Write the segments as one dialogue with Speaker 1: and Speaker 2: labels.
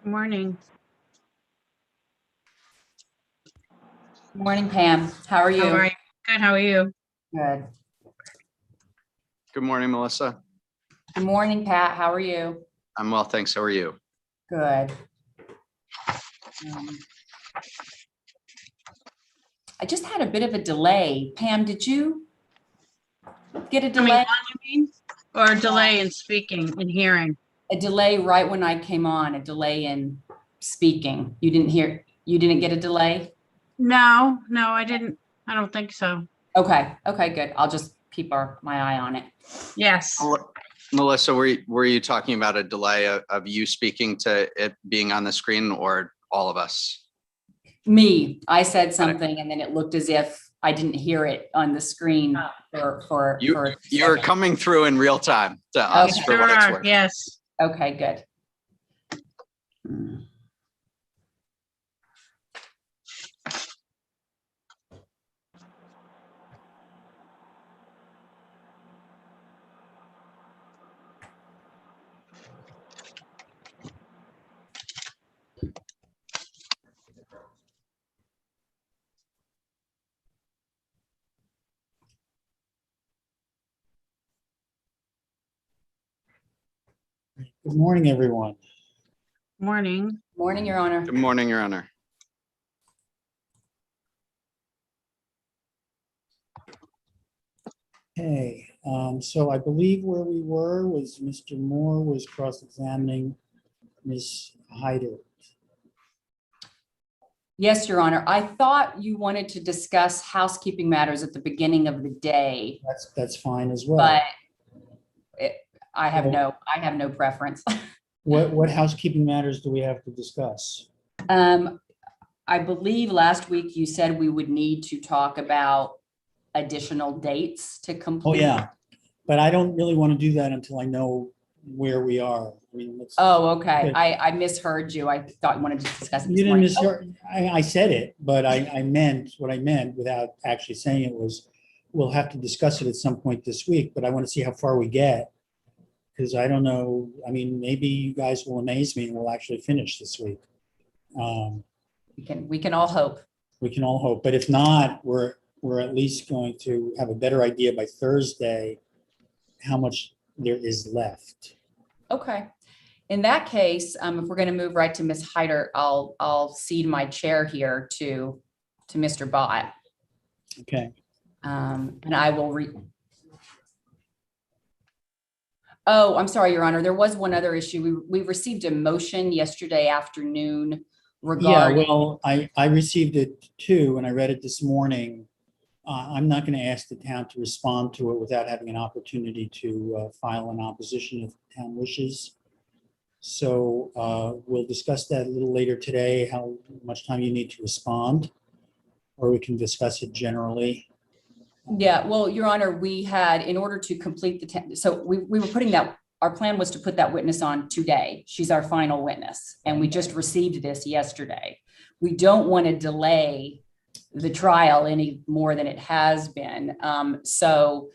Speaker 1: Good morning.
Speaker 2: Good morning, Pam. How are you?
Speaker 1: How are you? Good. How are you?
Speaker 2: Good.
Speaker 3: Good morning, Melissa.
Speaker 2: Good morning, Pat. How are you?
Speaker 3: I'm well, thanks. How are you?
Speaker 2: Good. I just had a bit of a delay. Pam, did you get a
Speaker 1: Coming
Speaker 2: delay?
Speaker 1: on, you mean? Or a delay in speaking and hearing?
Speaker 2: A delay right when I came on, a delay in speaking. You didn't get a delay?
Speaker 1: No, I didn't. I don't think so.
Speaker 2: Okay, good. I'll just keep my eye on it.
Speaker 1: Yes.
Speaker 3: Melissa, were you talking about a delay of you speaking to it being on the screen or all of us?
Speaker 2: Me, I said something and then it looked as if I didn't hear it on the screen for
Speaker 3: You're coming through in real time to us for what it's worth.
Speaker 1: Yes.
Speaker 2: Okay, good.
Speaker 4: Good morning, everyone.
Speaker 1: Morning.
Speaker 2: Morning, Your Honor.
Speaker 3: Good morning, Your Honor.
Speaker 4: Okay, so I believe where we were was Mr. Moore was cross-examining Ms. Hyder.
Speaker 2: Yes, Your Honor. I thought you wanted to discuss housekeeping matters at the beginning of the day,
Speaker 4: That's fine as well.
Speaker 2: but I have no preference.
Speaker 4: What housekeeping matters do we have to discuss?
Speaker 2: I believe last week you said we would need to talk about additional dates to complete.
Speaker 4: Oh, yeah, but I don't really want to do that until I know where we are. I mean,
Speaker 2: Oh, okay.
Speaker 4: Okay.
Speaker 2: I misheard you. I thought you wanted to discuss it
Speaker 4: You
Speaker 2: this
Speaker 4: didn't
Speaker 2: morning.
Speaker 4: mishear. I said it, but I meant what I meant without actually saying it was, we'll have to discuss it at some point this week, but I want to see how far we get. Because I don't know, I mean, maybe you guys will amaze me and we'll actually finish this week.
Speaker 2: We can all hope.
Speaker 4: We can all hope, but if not, we're at least going to have a better idea by Thursday how much there is left.
Speaker 2: Okay. In that case, if we're going to move right to Ms. Hyder, I'll cede my chair here to Mr. Bott.
Speaker 4: Okay.
Speaker 2: And I will Oh, I'm sorry, Your Honor. There was one other issue. We received a motion yesterday afternoon regarding.
Speaker 4: Yeah, well, I received it too, and I read it this morning. I'm not going to ask the town to respond to it without having an opportunity to file an opposition if the town wishes. So we'll discuss that a little later today, how much time you need to respond, or we can discuss it generally.
Speaker 2: Yeah, well, Your Honor, we had, in order to complete so we were putting that, our plan was to put that witness on today. She's our final witness, and we just received this yesterday. We don't want to delay the trial any more than it has been. So,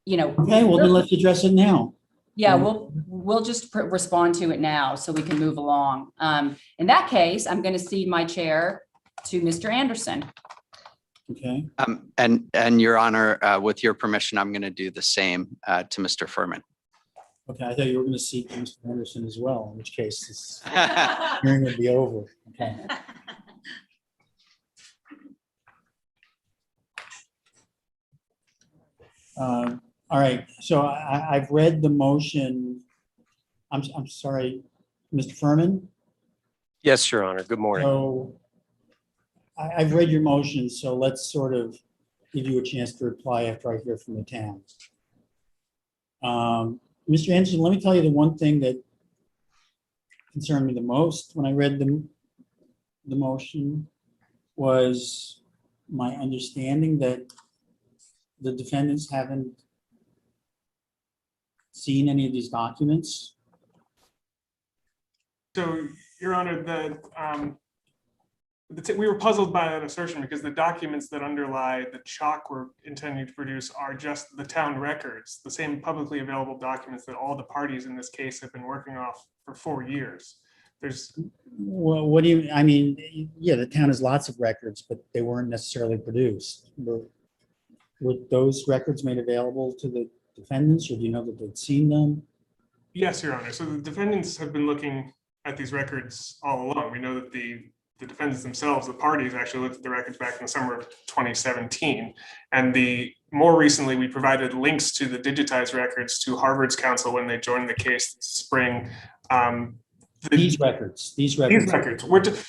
Speaker 2: you know.
Speaker 4: Okay, well, then let's address it now.
Speaker 2: Yeah, we'll just respond to it now so we can move along. In that case, I'm going to cede my chair to Mr. Anderson.
Speaker 4: Okay.
Speaker 3: And Your Honor, with your permission, I'm going to do the same to Mr. Furman.
Speaker 4: Okay, I thought you were going to see Mr. Anderson as well, in which case this hearing would be over. Okay. All right, so I've read the motion. I'm sorry, Mr. Furman?
Speaker 5: Yes, Your Honor. Good morning.
Speaker 4: So I've read your motion, so let's sort of give you a chance to reply after I hear from the town. Mr. Anderson, let me tell you the one thing that concerned me the most when I read the motion was my understanding that the defendants haven't seen any of these documents.
Speaker 6: So, Your Honor, we were puzzled by that assertion because the documents that underlie the chalk we're intending to produce are just the town records, the same publicly available documents that all the parties in this case have been working off for 4 years. There's,
Speaker 4: Well, what do you, I mean, yeah, the town has lots of records, but they weren't necessarily produced. Were those records made available to the defendants, or do you know that they'd seen them?
Speaker 6: yes, Your Honor. So the defendants have been looking at these records all along. We know that the defendants themselves, the parties, actually looked at the records back in the summer of 2017. And more recently, we provided links to the digitized records to Harvard's counsel when they joined the case this spring.
Speaker 4: These records.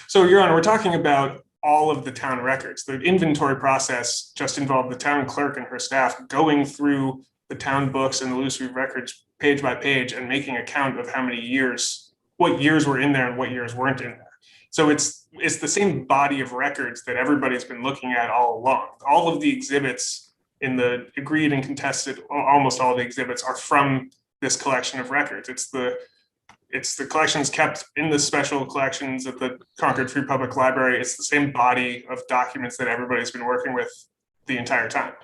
Speaker 6: So, Your Honor, we're talking about all of the town records. The inventory process just involved the town clerk and her staff going through the town books and the loose read records page by page and making a count of how many years, what years were in there and what years weren't in there. So it's the same body of records that everybody's been looking at all along. All of the exhibits in the agreed and contested, almost all the exhibits are from this collection of records. It's the collections kept in the special collections at the Concord Free Public Library. It's the same body of documents that everybody's been working with the entire time.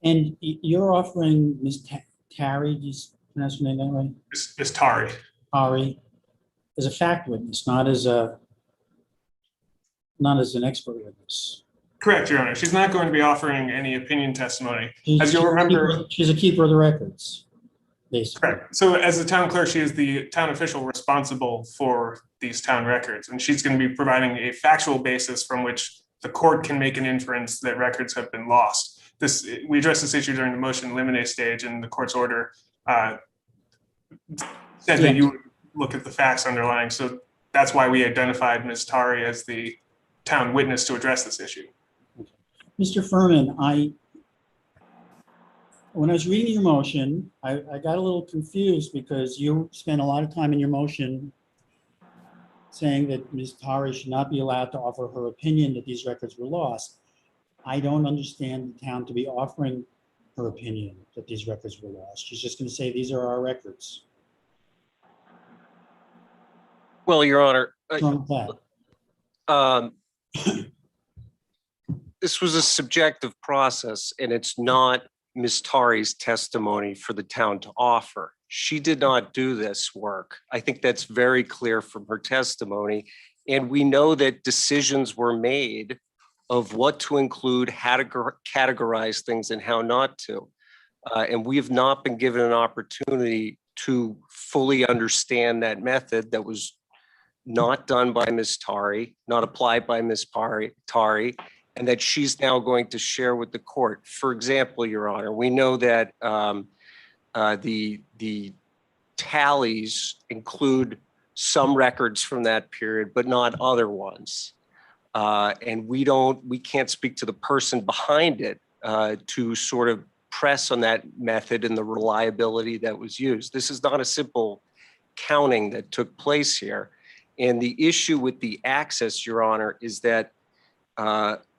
Speaker 4: And you're offering Ms. Tari, do you pronounce her name that way?
Speaker 6: Ms. Tari.
Speaker 4: Tari, as a fact witness, not as an expert witness.
Speaker 6: Correct, Your Honor. She's not going to be offering any opinion testimony.
Speaker 4: She's a keeper of the records, basically.
Speaker 6: Correct. So as the town clerk, she is the town official responsible for these town records, and she's going to be providing a factual basis from which the court can make an inference that records have been lost. We addressed this issue during the motion limine stage, and the court's order said that you would look at the facts underlying. So that's why we identified Ms. Tari as the town witness to address this issue.
Speaker 4: Mr. Furman, when I was reading your motion, I got a little confused because you spent a lot of time in your motion saying that Ms. Tari should not be allowed to offer her opinion that these records were lost. I don't understand the town to be offering her opinion that these records were lost. She's just going to say, these are our records.
Speaker 5: Well, Your Honor,
Speaker 4: What's wrong with that?
Speaker 5: this was a subjective process, and it's not Ms. Tari's testimony for the town to offer. She did not do this work. I think that's very clear from her testimony. And we know that decisions were made of what to include, how to categorize things, and how not to. And we have not been given an opportunity to fully understand that method that was not done by Ms. Tari, not applied by Ms. Tari, and that she's now going to share with the court. For example, Your Honor, we know that the tallies include some records from that period, but not other ones. And we can't speak to the person behind it to sort of press on that method and the reliability that was used. This is not a simple counting that took place here. And the issue with the access, Your Honor, is that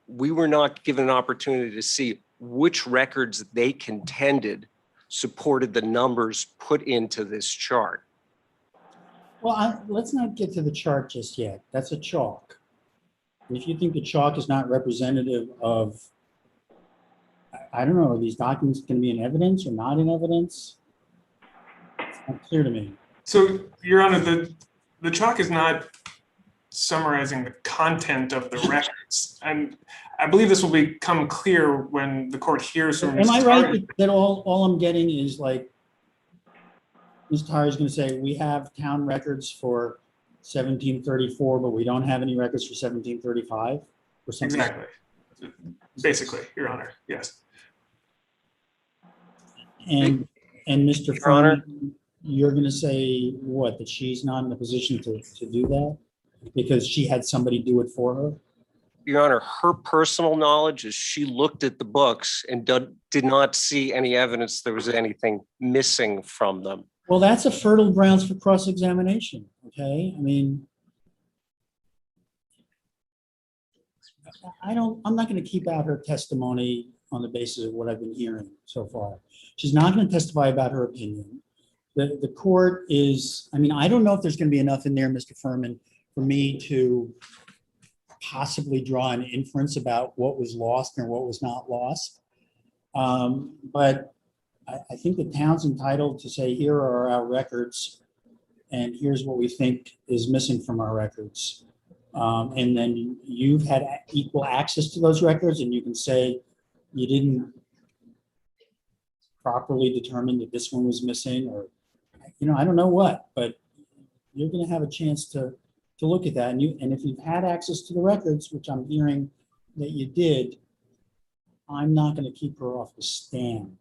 Speaker 5: we were not given an opportunity to see which records they contended supported the numbers put into this chart.
Speaker 4: Well, let's not get to the chart just yet. That's a chalk. And if you think the chalk is not representative of, I don't know, are these documents going to be in evidence or not in evidence? It's not clear to me.
Speaker 6: So, Your Honor, the chalk is not summarizing the content of the records. And I believe this will become clear when the court hears from Ms.
Speaker 4: Am I
Speaker 6: Tari.
Speaker 4: right that all I'm getting is like, Ms. Tari is going to say, we have town records for 1734, but we don't have any records for 1735 or something?
Speaker 6: Exactly. Basically, Your Honor, yes.
Speaker 4: And Mr.
Speaker 5: Your Honor?
Speaker 4: Furman, you're going to say what, that she's not in a position to do that because she had somebody do it for her?
Speaker 5: Your Honor, her personal knowledge is she looked at the books and did not see any evidence there was anything missing from them.
Speaker 4: Well, that's a fertile grounds for cross-examination, okay? I mean, I'm not going to keep out her testimony on the basis of what I've been hearing so far. She's not going to testify about her opinion. The court is, I mean, I don't know if there's going to be enough in there, Mr. Furman, for me to possibly draw an inference about what was lost and what was not lost. But I think the town's entitled to say, here are our records. and here's what we think is missing from our records. And then you've had equal access to those records, and you can say you didn't properly determine that this one was missing, or, I don't know what, but you're going to have a chance to look at that. And if you've had access to the records, which I'm hearing that you did, I'm not going to keep her off the stand.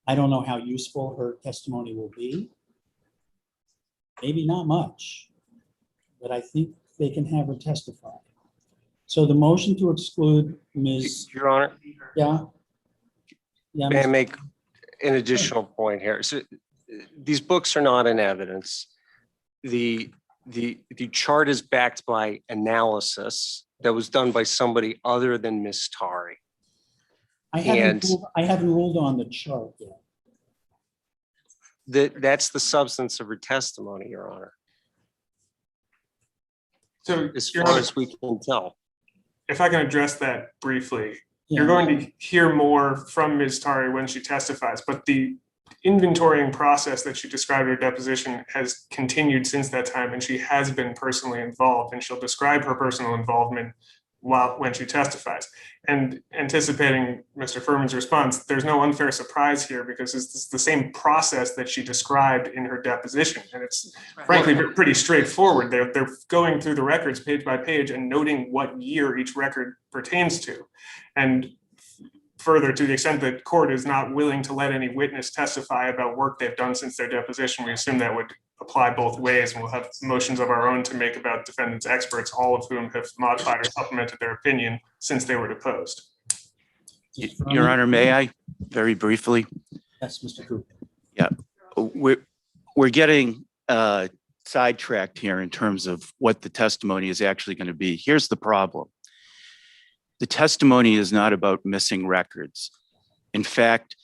Speaker 4: I don't know how useful her testimony will be. Maybe not much, but I think they can have her testify. So the motion to exclude Ms.
Speaker 5: Your Honor,
Speaker 4: Yeah. Yeah.
Speaker 5: may I
Speaker 4: Ms.
Speaker 5: make an additional point here? So these books are not in evidence. The chart is backed by analysis that was done by somebody other than Ms. Tari.
Speaker 4: I haven't ruled on the chart yet.
Speaker 5: That's the substance of her testimony, Your Honor,
Speaker 6: So,
Speaker 5: as
Speaker 6: Your
Speaker 5: far
Speaker 6: Honor,
Speaker 5: as we can tell.
Speaker 6: if I can address that briefly,
Speaker 4: Yeah.
Speaker 6: you're going to hear more from Ms. Tari when she testifies, but the inventorying process that she described in her deposition has continued since that time, and she has been personally involved, and she'll describe her personal involvement when she testifies. And anticipating Mr. Furman's response, there's no unfair surprise here, because it's the same process that she described in her deposition, and it's frankly pretty straightforward. They're going through the records page by page and noting what year each record pertains to. And further, to the extent that court is not willing to let any witness testify about work they've done since their deposition, we assume that would apply both ways, and we'll have motions of our own to make about defendants' experts, all of whom have modified or supplemented their opinion since they were deposed.
Speaker 7: Your Honor, may I very briefly?
Speaker 4: Yes, Mr. Cooper.
Speaker 7: We're getting sidetracked here in terms of what the testimony is actually going to be. Here's the problem. The testimony is not about missing records. In fact,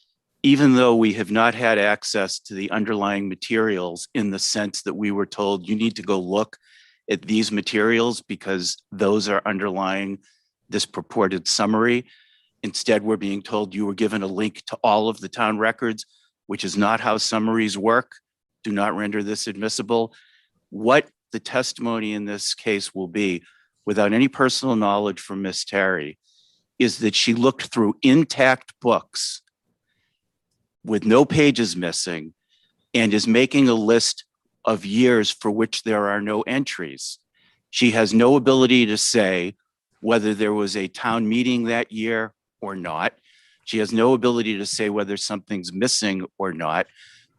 Speaker 7: even though we have not had access to the underlying materials in the sense that we were told you need to go look at these materials because those are underlying this purported summary. Instead, we're being told you were given a link to all of the town records, which is not how summaries work. Do not render this admissible. What the testimony in this case will be, without any personal knowledge from Ms. Terry, is that she looked through intact books with no pages missing and is making a list of years for which there are no entries. She has no ability to say whether there was a town meeting that year or not. She has no ability to say whether something's missing or not.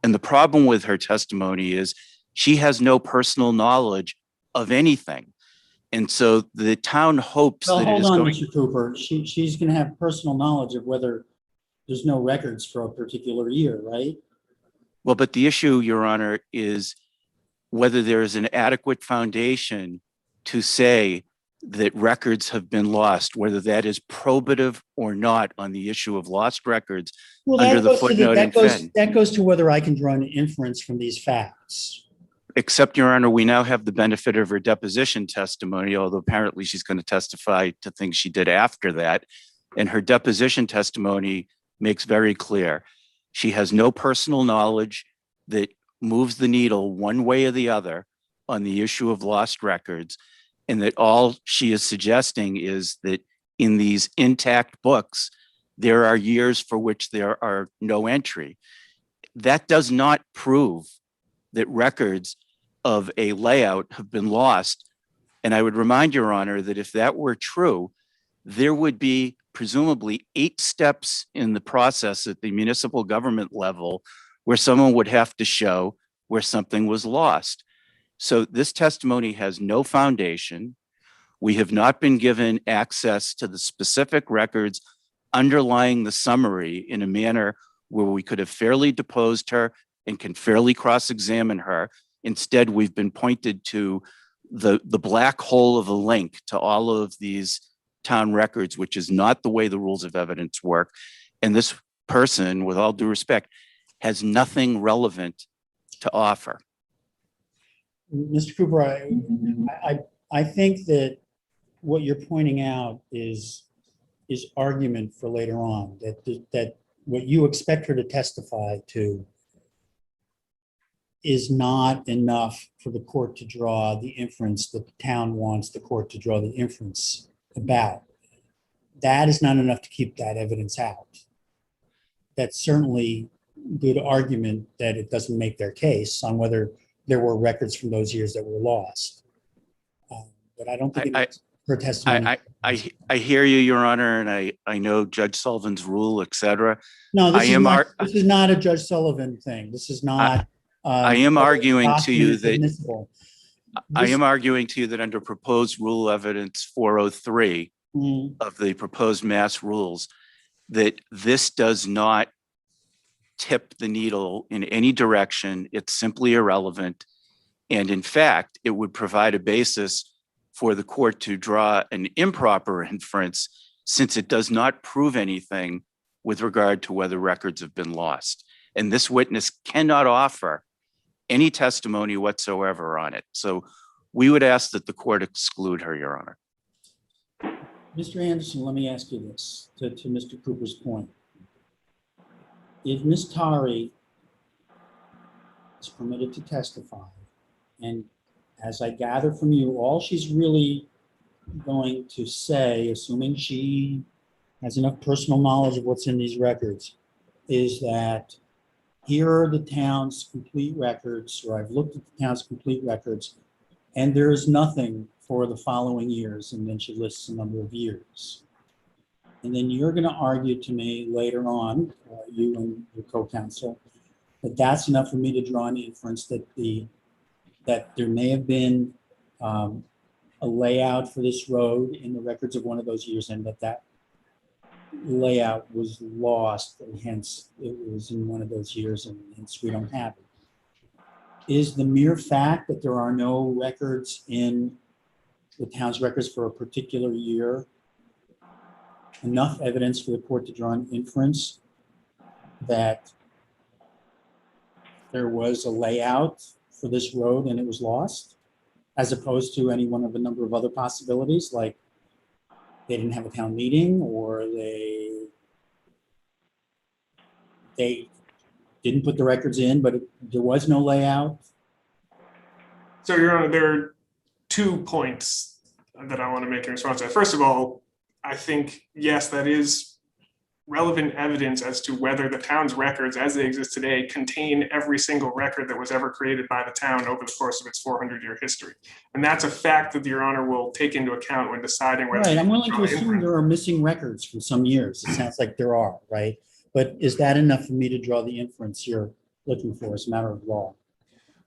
Speaker 7: And the problem with her testimony is she has no personal knowledge of anything. And so the town hopes
Speaker 4: Well,
Speaker 7: that it
Speaker 4: hold
Speaker 7: is
Speaker 4: on,
Speaker 7: going.
Speaker 4: Mr. Cooper. She's going to have personal knowledge of whether there's no records for a particular year, right?
Speaker 7: Well, but the issue, Your Honor, is whether there is an adequate foundation to say that records have been lost, whether that is probative or not on the issue of lost records
Speaker 4: Well,
Speaker 7: under the footnote in Fenn.
Speaker 4: that goes to whether I can draw an inference from these facts.
Speaker 7: Except, Your Honor, we now have the benefit of her deposition testimony, although apparently she's going to testify to things she did after that. And her deposition testimony makes very clear she has no personal knowledge that moves the needle one way or the other on the issue of lost records, and that all she is suggesting is that in these intact books, there are years for which there are no entry. That does not prove that records of a layout have been lost. And I would remind Your Honor that if that were true, there would be presumably 8 steps in the process at the municipal government level where someone would have to show where something was lost. So this testimony has no foundation. We have not been given access to the specific records underlying the summary in a manner where we could have fairly deposed her and can fairly cross-examine her. Instead, we've been pointed to the black hole of a link to all of these town records, which is not the way the rules of evidence work. And this person, with all due respect, has nothing relevant to offer.
Speaker 4: Mr. Cooper, I think that what you're pointing out is argument for later on, that what you expect her to testify to is not enough for the court to draw the inference that the town wants the court to draw the inference about. That is not enough to keep that evidence out. That's certainly good argument that it doesn't make their case on whether there were records from those years that were lost. But I don't think it's her testimony.
Speaker 7: I hear you, Your Honor, and I know Judge Sullivan's rule, et cetera.
Speaker 4: No,
Speaker 7: I am
Speaker 4: this is not a Judge Sullivan thing. This is not.
Speaker 7: I am arguing to you
Speaker 4: document
Speaker 7: that
Speaker 4: admissible.
Speaker 7: I am arguing to you that under proposed rule evidence 403 of the proposed mass rules, that this does not tip the needle in any direction. It's simply irrelevant. And in fact, it would provide a basis for the court to draw an improper inference, since it does not prove anything with regard to whether records have been lost. And this witness cannot offer any testimony whatsoever on it. So we would ask that the court exclude her, Your Honor.
Speaker 4: Mr. Anderson, let me ask you this to Mr. Cooper's point. If Ms. Tari is permitted to testify, and as I gather from you, all she's really going to say, assuming she has enough personal knowledge of what's in these records, is that here are the town's complete records, or I've looked at the town's complete records, and there is nothing for the following years, and then she lists a number of years. And then you're going to argue to me later on, you and your co-counsel, that that's enough for me to draw an inference that there may have been a layout for this road in the records of one of those years, and that layout was lost, and hence it was in one of those years, and hence we don't have it. Is the mere fact that there are no records in the town's records for a particular year enough evidence for the court to draw an inference that there was a layout for this road and it was lost, as opposed to any one of a number of other possibilities, like they didn't have a town meeting, or they didn't put the records in, but there was no layout?
Speaker 6: So, Your Honor, there are 2 points that I want to make in response to that. First of all, I think, yes, that is relevant evidence as to whether the town's records as they exist today contain every single record that was ever created by the town over the course of its 400-year history. And that's a fact that Your Honor will take into account when deciding whether—
Speaker 4: Right, I'm willing to assume there are missing records from some years. It sounds like there are, right? But is that enough for me to draw the inference you're looking for as a matter of law?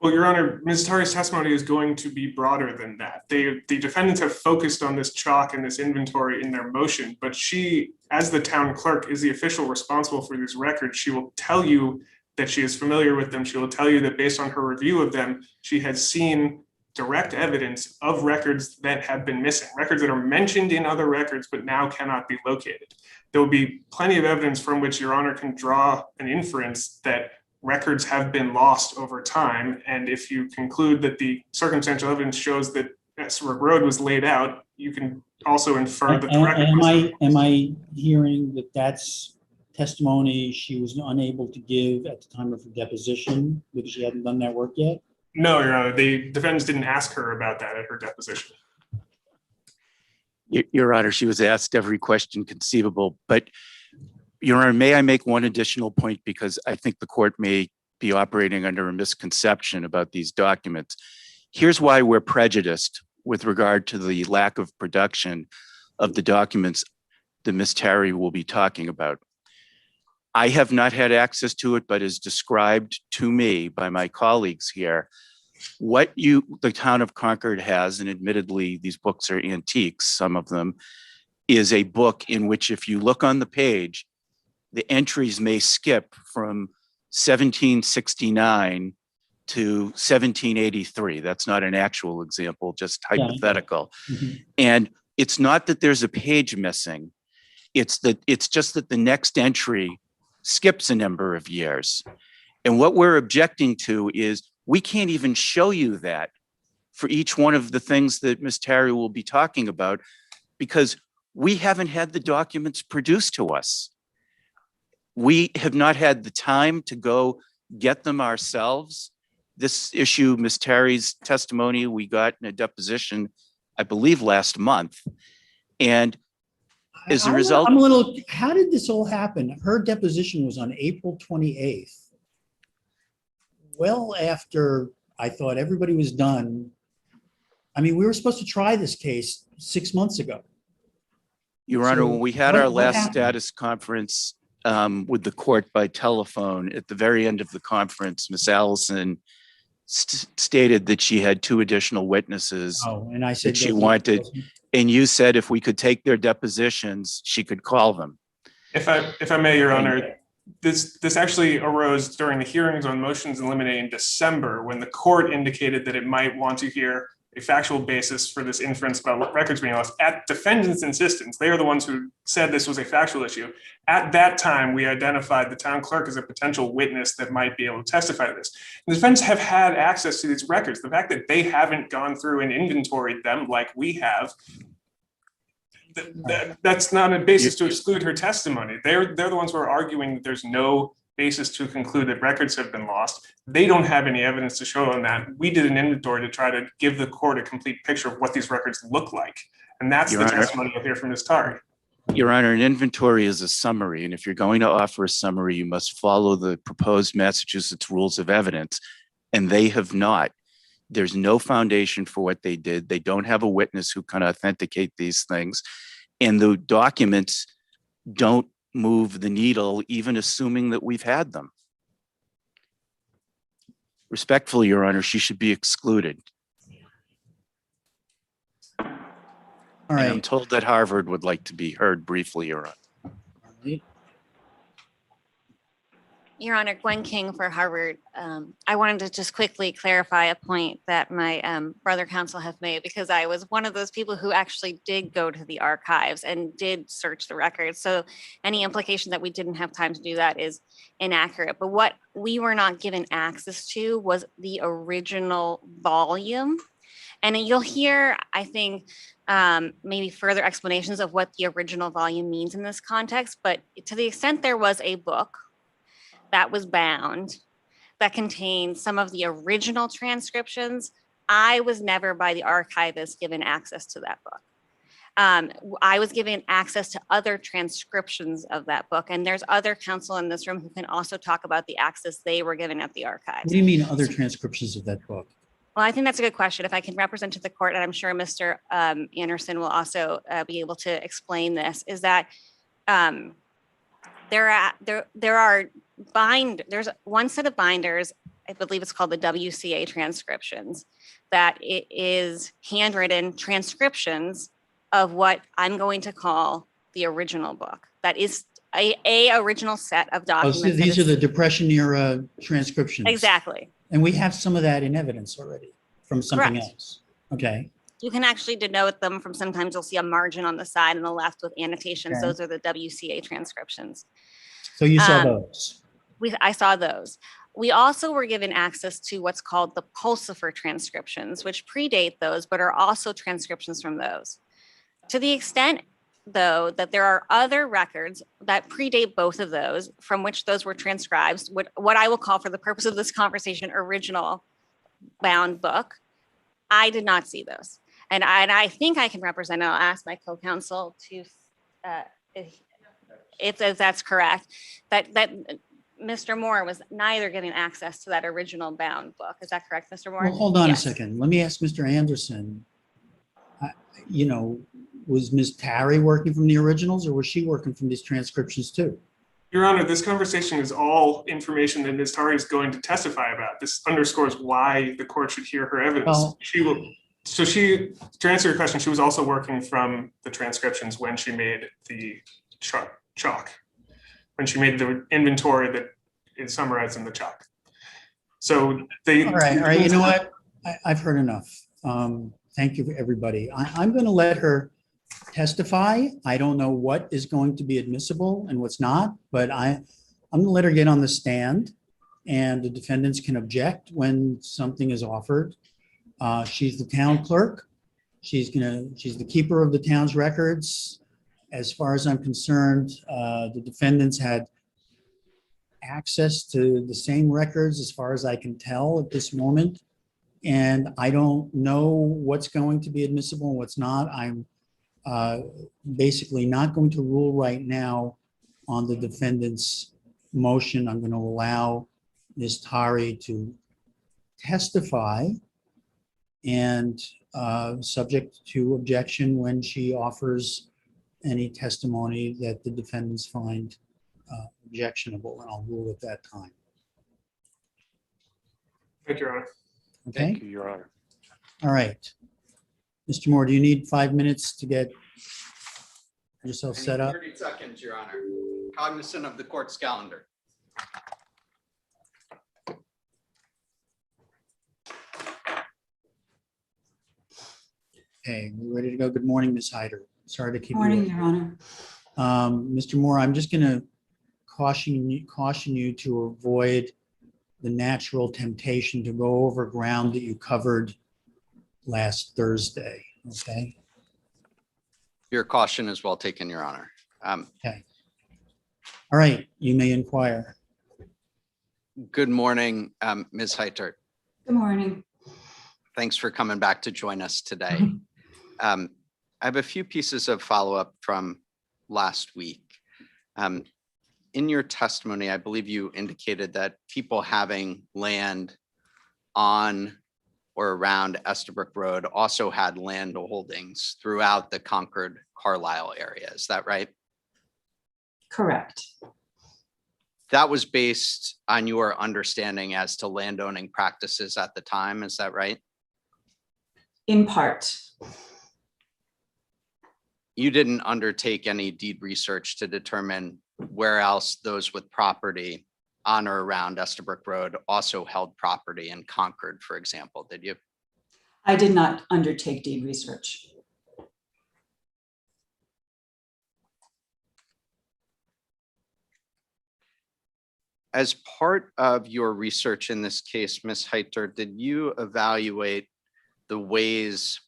Speaker 6: Well, Your Honor, Ms. Tari's testimony is going to be broader than that. The defendants have focused on this chalk and this inventory in their motion, but she, as the town clerk, is the official responsible for these records. She will tell you that she is familiar with them. She will tell you that based on her review of them, she has seen direct evidence of records that have been missing, records that are mentioned in other records but now cannot be located. There will be plenty of evidence from which Your Honor can draw an inference that records have been lost over time. And if you conclude that the circumstantial evidence shows that Esserook Road was laid out, you can also infer that the record
Speaker 4: am I hearing that that's testimony she was unable to give at the time of her deposition because she hadn't done that work yet?
Speaker 6: No, Your Honor, the defendants didn't ask her about that at her deposition.
Speaker 7: Your Honor, she was asked every question conceivable, but Your Honor, may I make one additional point, because I think the court may be operating under a misconception about these documents. Here's why we're prejudiced with regard to the lack of production of the documents that Ms. Tari will be talking about. I have not had access to it, but is described to me by my colleagues here. What the town of Concord has, and admittedly, these books are antiques, some of them, is a book in which if you look on the page, the entries may skip from 1769 to 1783. That's not an actual example, just hypothetical.
Speaker 4: Mm-hmm.
Speaker 7: And it's not that there's a page missing. It's just that the next entry skips a number of years. And what we're objecting to is we can't even show you that for each one of the things that Ms. Tari will be talking about, because we haven't had the documents produced to us. We have not had the time to go get them ourselves. this issue, Ms. Terry's testimony, we got in a deposition, I believe, last month. And as a result,
Speaker 4: I'm a little, how did this all happen? Her deposition was on April 28th. Well, after I thought everybody was done. I mean, we were supposed to try this case 6 months ago.
Speaker 7: Your Honor,
Speaker 4: So
Speaker 7: when we had
Speaker 4: what-
Speaker 7: our
Speaker 4: what
Speaker 7: last
Speaker 4: happened?
Speaker 7: status conference with the court by telephone, at the very end of the conference, Ms. Allison stated that she had 2 additional witnesses
Speaker 4: Oh, and I said.
Speaker 7: that she
Speaker 4: those-
Speaker 7: wanted, and you said if we could take their depositions, she could call them.
Speaker 6: If I may, Your Honor, this actually arose during the hearings on motions in limine in December, when the court indicated that it might want to hear a factual basis for this inference about records being lost. At defendant's insistence, they are the ones who said this was a factual issue. At that time, we identified the town clerk as a potential witness that might be able to testify to this. The defendants have had access to these records. The fact that they haven't gone through and inventoried them like we have, that's not a basis to exclude her testimony. They're the ones who are arguing that there's no basis to conclude that records have been lost. They don't have any evidence to show on that. We did an inventory to try to give the court a complete picture of what these records look like. And that's
Speaker 7: Your
Speaker 6: the
Speaker 7: Honor.
Speaker 6: testimony you'll hear from Ms. Tari.
Speaker 7: Your Honor, an inventory is a summary, and if you're going to offer a summary, you must follow the proposed Massachusetts rules of evidence, and they have not. There's no foundation for what they did. They don't have a witness who can authenticate these things, and the documents don't move the needle, even assuming that we've had them. Respectfully, Your Honor, she should be excluded.
Speaker 4: All
Speaker 7: And I'm
Speaker 4: right.
Speaker 7: told that Harvard would like to be heard briefly, Your Honor.
Speaker 4: All right.
Speaker 8: Your Honor, Gwen King for Harvard. I wanted to just quickly clarify a point that my brother counsel have made, because I was one of those people who actually did go to the archives and did search the records. So any implication that we didn't have time to do that is inaccurate. But what we were not given access to was the original volume. And you'll hear, I think, maybe further explanations of what the original volume means in this context. But to the extent there was a book that was bound, that contained some of the original transcriptions, I was never by the archivist given access to that book. I was given access to other transcriptions of that book, and there's other counsel in this room who can also talk about the access they were given at the archives.
Speaker 4: What do you mean other transcriptions of that book?
Speaker 8: Well, I think that's a good question. If I can represent to the court, and I'm sure Mr. Anderson will also be able to explain this, is that there's one set of binders, I believe it's called the WCA transcriptions, that it is handwritten transcriptions of what I'm going to call the original book. That is a original set of
Speaker 4: Oh,
Speaker 8: documents.
Speaker 4: so
Speaker 8: that
Speaker 4: these are
Speaker 8: is-
Speaker 4: the Depression era transcriptions.
Speaker 8: Exactly.
Speaker 4: And we have some of that in evidence already from something
Speaker 8: Correct.
Speaker 4: else. Okay.
Speaker 8: You can actually denote them from, sometimes you'll see a margin on the side and the left with annotations.
Speaker 4: Okay.
Speaker 8: Those are the WCA transcriptions.
Speaker 4: So you saw
Speaker 8: Um,
Speaker 4: those.
Speaker 8: I saw those. We also were given access to what's called the Pulsifer transcriptions, which predate those, but are also transcriptions from those. To the extent, though, that there are other records that predate both of those, from which those were transcribed, what I will call, for the purpose of this conversation, original bound book, I did not see those. And I think I can represent, I'll ask my co-counsel to, if that's correct, that Mr. Moore was neither getting access to that original bound book. Is that correct, Mr. Moore?
Speaker 4: Well, hold on
Speaker 8: Yes.
Speaker 4: a second. Let me ask Mr. Anderson. Was Ms. Tarry working from the originals, or was she working from these transcriptions too?
Speaker 6: Your Honor, this conversation is all information that Ms. Tari is going to testify about. This underscores why the court should hear her evidence.
Speaker 4: Well-
Speaker 6: To answer your question, she was also working from the transcriptions when she made the chalk, when she made the inventory that is summarized in the chalk. So they.
Speaker 4: All right. You know what? I've heard enough. Thank you, everybody. I'm going to let her testify. I don't know what is going to be admissible and what's not, but I'm going to let her get on the stand, and the defendants can object when something is offered. She's the town clerk. She's the keeper of the town's records. As far as I'm concerned, the defendants had access to the same records as far as I can tell at this moment. And I don't know what's going to be admissible and what's not. I'm basically not going to rule right now on the defendant's motion. I'm going to allow Ms. Tari to testify and subject to objection when she offers any testimony that the defendants find objectionable, and I'll rule at that time.
Speaker 6: Thank you, Your Honor.
Speaker 4: Okay,
Speaker 5: Thank you, Your Honor.
Speaker 4: all right. Mr. Moore, do you need 5 minutes to get yourself
Speaker 3: I need
Speaker 4: set up?
Speaker 3: 30 seconds, Your Honor. Cognizant of the court's calendar.
Speaker 4: Okay, we're ready to go. Good morning, Ms. Hyder. Sorry to keep you.
Speaker 9: Morning, Your Honor.
Speaker 4: Mr. Moore, I'm just going to caution you to avoid the natural temptation to go over ground that you covered last Thursday, okay?
Speaker 3: Your caution is well taken, Your Honor.
Speaker 4: Okay. All right, you may inquire.
Speaker 3: Good morning, Ms. Heitert.
Speaker 9: Good morning.
Speaker 3: Thanks for coming back to join us today. I have a few pieces of follow-up from last week. In your testimony, I believe you indicated that people having land on or around Estabrook Road also had land holdings throughout the Concord Carlisle area. Is that right?
Speaker 9: Correct.
Speaker 3: That was based on your understanding as to landowning practices at the time. Is that right?
Speaker 9: In part.
Speaker 3: You didn't undertake any deed research to determine where else those with property on or around Estabrook Road also held property in Concord, for example, did you?
Speaker 9: I did not undertake deed research.
Speaker 3: As part of your research in this case, Ms. Heitert, did you evaluate the ways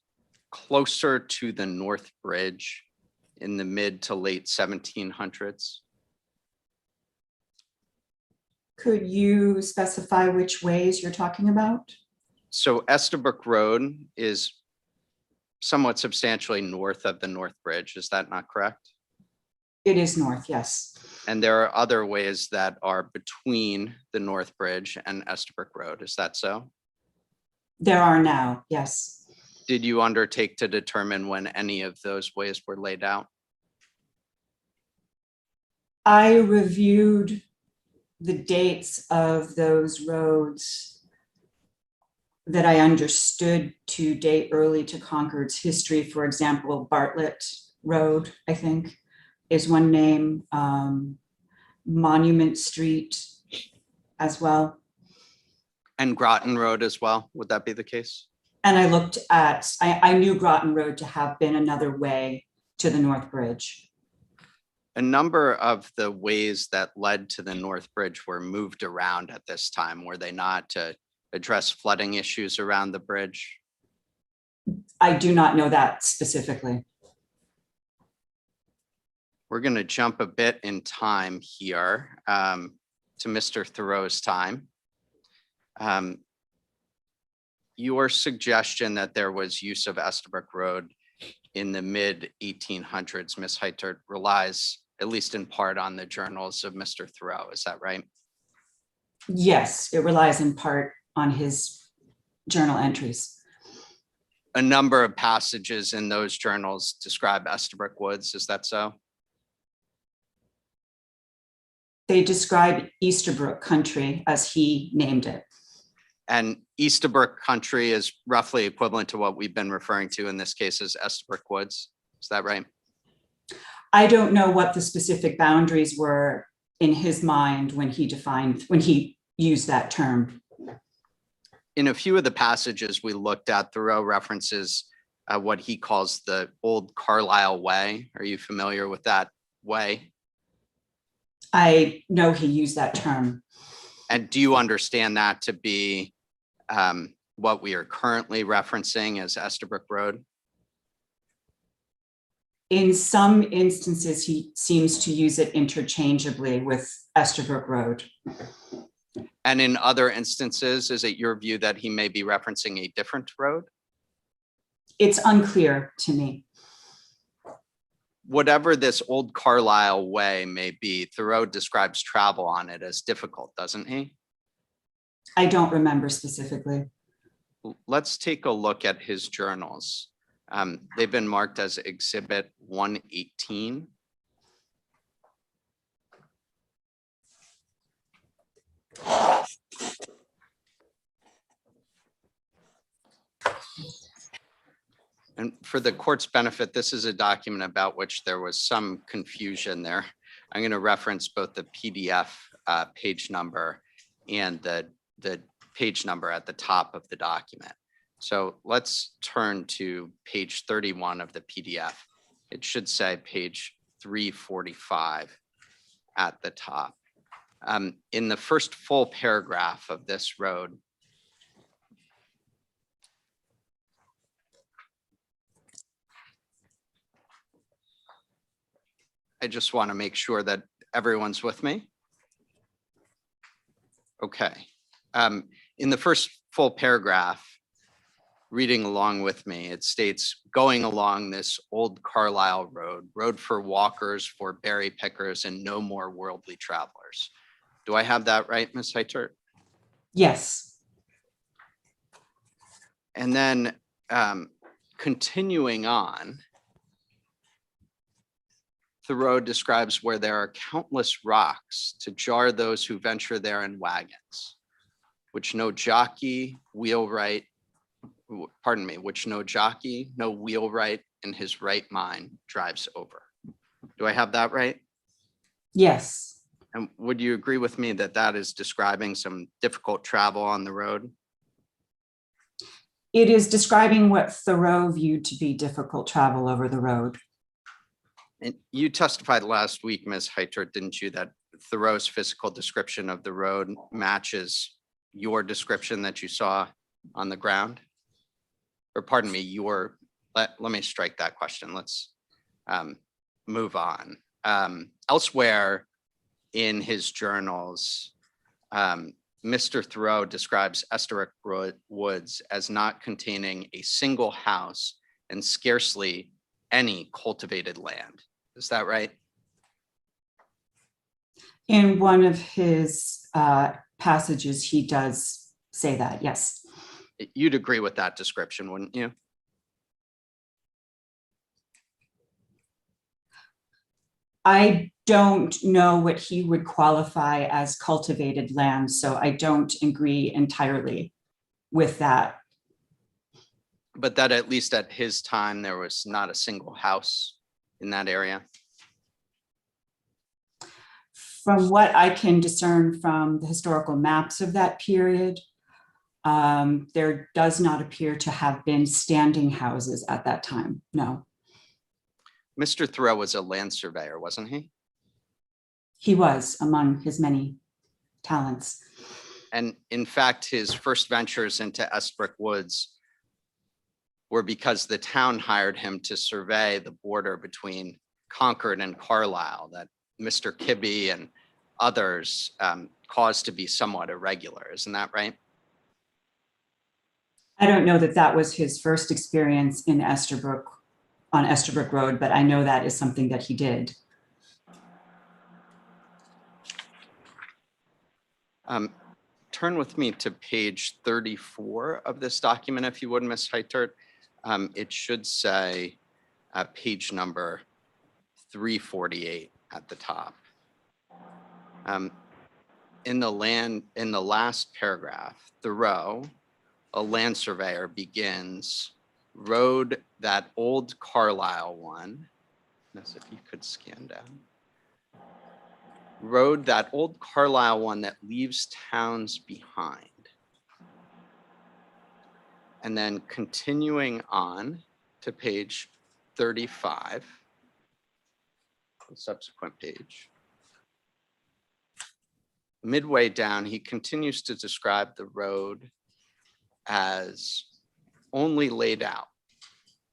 Speaker 3: closer to the North Bridge in the mid to late 1700s?
Speaker 9: Could you specify which ways you're talking about?
Speaker 3: So Estabrook Road is somewhat substantially north of the North Bridge. Is that not correct?
Speaker 9: It is north, yes.
Speaker 3: And there are other ways that are between the North Bridge and Estabrook Road. Is that so?
Speaker 9: There are now, yes.
Speaker 3: Did you undertake to determine when any of those ways were laid out?
Speaker 9: I reviewed the dates of those roads that I understood to date early to Concord's history. For example, Bartlett Road, I think, is one name. Monument Street as well.
Speaker 3: And Groton Road as well? Would that be the case?
Speaker 9: And I looked at, I knew Groton Road to have been another way to the North Bridge.
Speaker 3: A number of the ways that led to the North Bridge were moved around at this time, were they not, to address flooding issues around the bridge?
Speaker 9: I do not know that specifically.
Speaker 3: We're going to jump a bit in time here to Mr. Thoreau's time. Your suggestion that there was use of Estabrook Road in the mid 1800s, Ms. Heitert, relies at least in part on the journals of Mr. Thoreau. Is that right?
Speaker 9: Yes, it relies in part on his journal entries.
Speaker 3: A number of passages in those journals describe Estabrook Woods. Is that so?
Speaker 9: They describe Easterbrook country as he named it.
Speaker 3: And Easterbrook country is roughly equivalent to what we've been referring to in this case as Estabrook Woods. Is that right?
Speaker 9: I don't know what the specific boundaries were in his mind when he used that term.
Speaker 3: In a few of the passages we looked at, Thoreau references what he calls the old Carlisle Way. Are you familiar with that way?
Speaker 9: I know he used that term.
Speaker 3: And do you understand that to be what we are currently referencing as Estabrook Road?
Speaker 9: In some instances, he seems to use it interchangeably with Estabrook Road.
Speaker 3: And in other instances, is it your view that he may be referencing a different road?
Speaker 9: It's unclear to me.
Speaker 3: Whatever this old Carlisle way may be, Thoreau describes travel on it as difficult, doesn't he?
Speaker 9: I don't remember specifically.
Speaker 3: Let's take a look at his journals. They've been marked as Exhibit 118. And for the court's benefit, this is a document about which there was some confusion there. I'm going to reference both the PDF page number and the page number at the top of the document. So let's turn to page 31 of the PDF. It should say page 345 at the top. In the first full paragraph of this road, I just want to make sure that everyone's with me. Okay. In the first full paragraph, reading along with me, it states, going along this old Carlisle road, road for walkers, for berry pickers, and no more worldly travelers. Do I have that right, Ms. Heitert?
Speaker 9: Yes.
Speaker 3: And then continuing on, Thoreau describes where there are countless rocks to jar those who venture there in wagons, which no jockey, wheelwright, which no jockey, no wheelwright in his right mind drives over. Do I have that right?
Speaker 9: Yes.
Speaker 3: And would you agree with me that that is describing some difficult travel on the road?
Speaker 9: It is describing what Thoreau viewed to be difficult travel over the road.
Speaker 3: And you testified last week, Ms. Heitert, didn't you, that Thoreau's physical description of the road matches your description that you saw on the ground? Or pardon me, let me strike that question. Let's move on. Elsewhere in his journals, Mr. Thoreau describes Estabrook Woods as not containing a single house and scarcely any cultivated land. Is that right?
Speaker 9: In one of his passages, he does say that, yes.
Speaker 3: You'd agree with that description, wouldn't you?
Speaker 9: I don't know what he would qualify as cultivated land, so I don't agree entirely with that.
Speaker 3: But that at least at his time, there was not a single house in that area?
Speaker 9: From what I can discern from the historical maps of that period, there does not appear to have been standing houses at that time, no.
Speaker 3: Mr. Thoreau was a land surveyor, wasn't he?
Speaker 9: He was among his many talents.
Speaker 3: And in fact, his first ventures into Estabrook Woods were because the town hired him to survey the border between Concord and Carlisle that Mr. Kibbe and others caused to be somewhat irregular. Isn't that right?
Speaker 9: I don't know that that was his first experience in Estabrook, on Estabrook Road, but I know that is something that he did.
Speaker 3: Turn with me to page 34 of this document, if you would, Ms. Heitert. It should say page number 348 at the top. In the last paragraph, Thoreau, a land surveyor, begins, road that old Carlisle one. As if you could scan down. Road that old Carlisle one that leaves towns behind. And then continuing on to page 35, the subsequent page. Midway down, he continues to describe the road as only laid out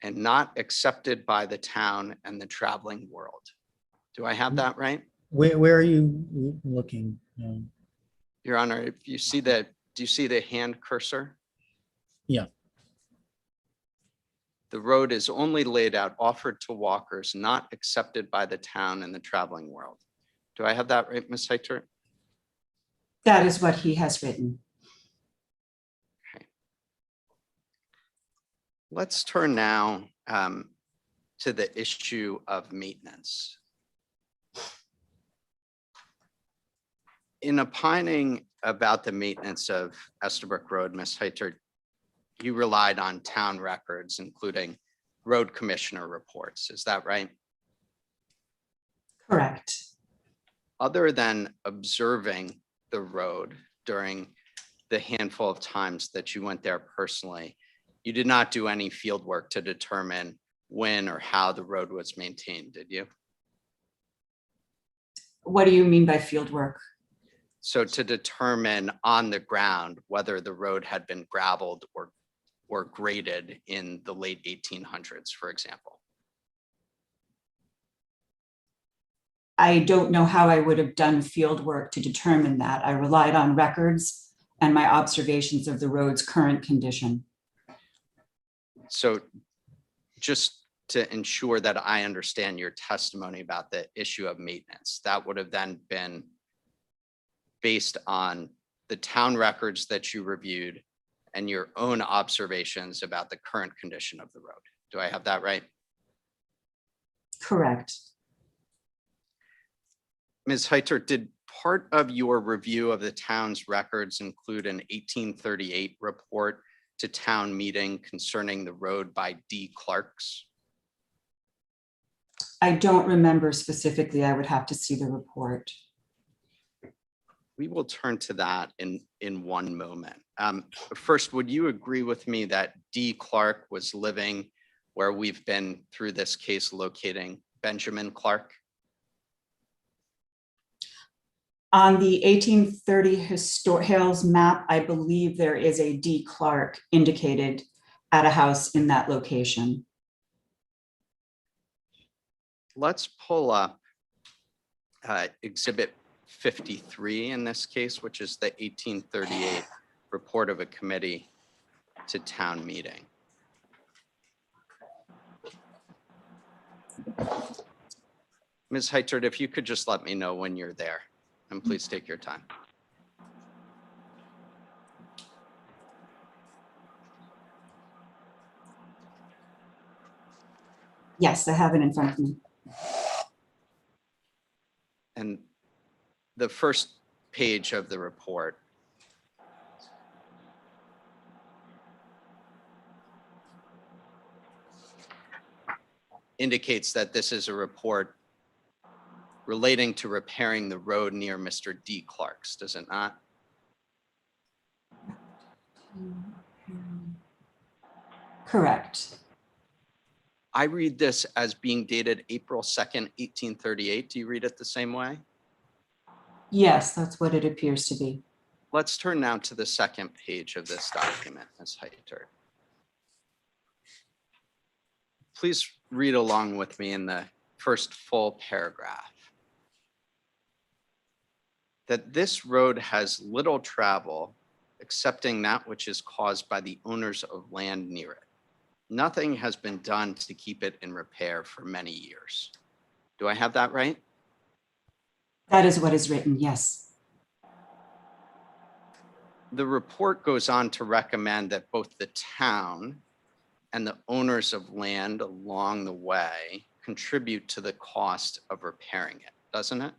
Speaker 3: and not accepted by the town and the traveling world. Do I have that right?
Speaker 4: Where are you looking?
Speaker 3: Your Honor, if you see do you see the hand cursor?
Speaker 4: Yeah.
Speaker 3: The road is only laid out, offered to walkers, not accepted by the town and the traveling world. Do I have that right, Ms. Heitert?
Speaker 9: That is what he has written.
Speaker 3: Let's turn now to the issue of maintenance. In opining about the maintenance of Estabrook Road, Ms. Heitert, you relied on town records, including road commissioner reports. Is that right?
Speaker 9: Correct.
Speaker 3: Other than observing the road during the handful of times that you went there personally, you did not do any field work to determine when or how the road was maintained, did you?
Speaker 9: What do you mean by field work?
Speaker 3: So to determine on the ground whether the road had been gravelled or graded in the late 1800s, for example.
Speaker 9: I don't know how I would have done field work to determine that. I relied on records and my observations of the road's current condition.
Speaker 3: So just to ensure that I understand your testimony about the issue of maintenance, that would have then been based on the town records that you reviewed and your own observations about the current condition of the road. Do I have that right?
Speaker 9: Correct.
Speaker 3: Ms. Heitert, did part of your review of the town's records include an 1838 report to town meeting concerning the road by D. Clark's?
Speaker 9: I don't remember specifically. I would have to see the report.
Speaker 3: We will turn to that in one moment. First, would you agree with me that D. Clark was living where we've been through this case locating Benjamin Clark?
Speaker 9: On the 1830 Hales map, I believe there is a D. Clark indicated at a house in that location.
Speaker 3: Let's pull up Exhibit 53 in this case, which is the 1838 report of a committee to town meeting. Ms. Heitert, if you could just let me know when you're there, and please take your time.
Speaker 9: Yes, I have it in front of me.
Speaker 3: And the first page of the report indicates that this is a report relating to repairing the road near Mr. D. Clark's, does it not?
Speaker 9: Correct.
Speaker 3: I read this as being dated April 2nd, 1838. Do you read it the same way?
Speaker 9: Yes, that's what it appears to be.
Speaker 3: Let's turn now to the second page of this document, Ms. Heitert. Please read along with me in the first full paragraph. That this road has little travel, excepting that which is caused by the owners of land near it. Nothing has been done to keep it in repair for many years. Do I have that right?
Speaker 9: That is what is written, yes.
Speaker 3: The report goes on to recommend that both the town and the owners of land along the way contribute to the cost of repairing it, doesn't it?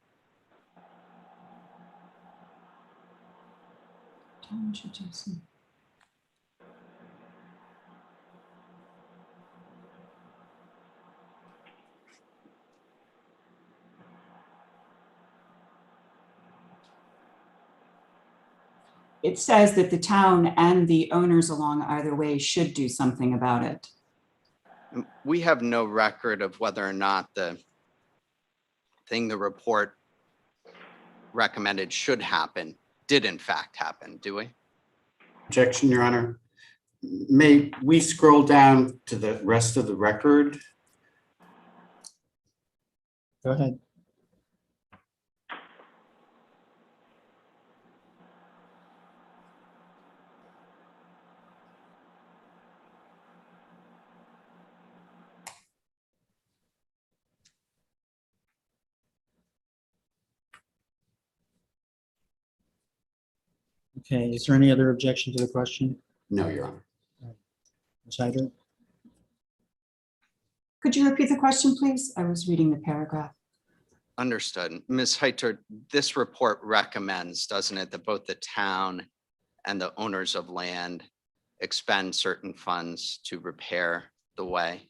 Speaker 9: It says that the town and the owners along either way should do something about it.
Speaker 3: We have no record of whether or not the thing the report recommended should happen did in fact happen, do we?
Speaker 10: Objection, Your Honor. May we scroll down to the rest of the record?
Speaker 4: Go ahead. Okay, is there any other objection to the question?
Speaker 10: No, Your Honor.
Speaker 4: Ms. Hyder?
Speaker 9: Could you repeat the question, please? I was reading the paragraph.
Speaker 3: Understood. Ms. Heiter, this report recommends, doesn't it, that both the town and the owners of land expend certain funds to repair the way?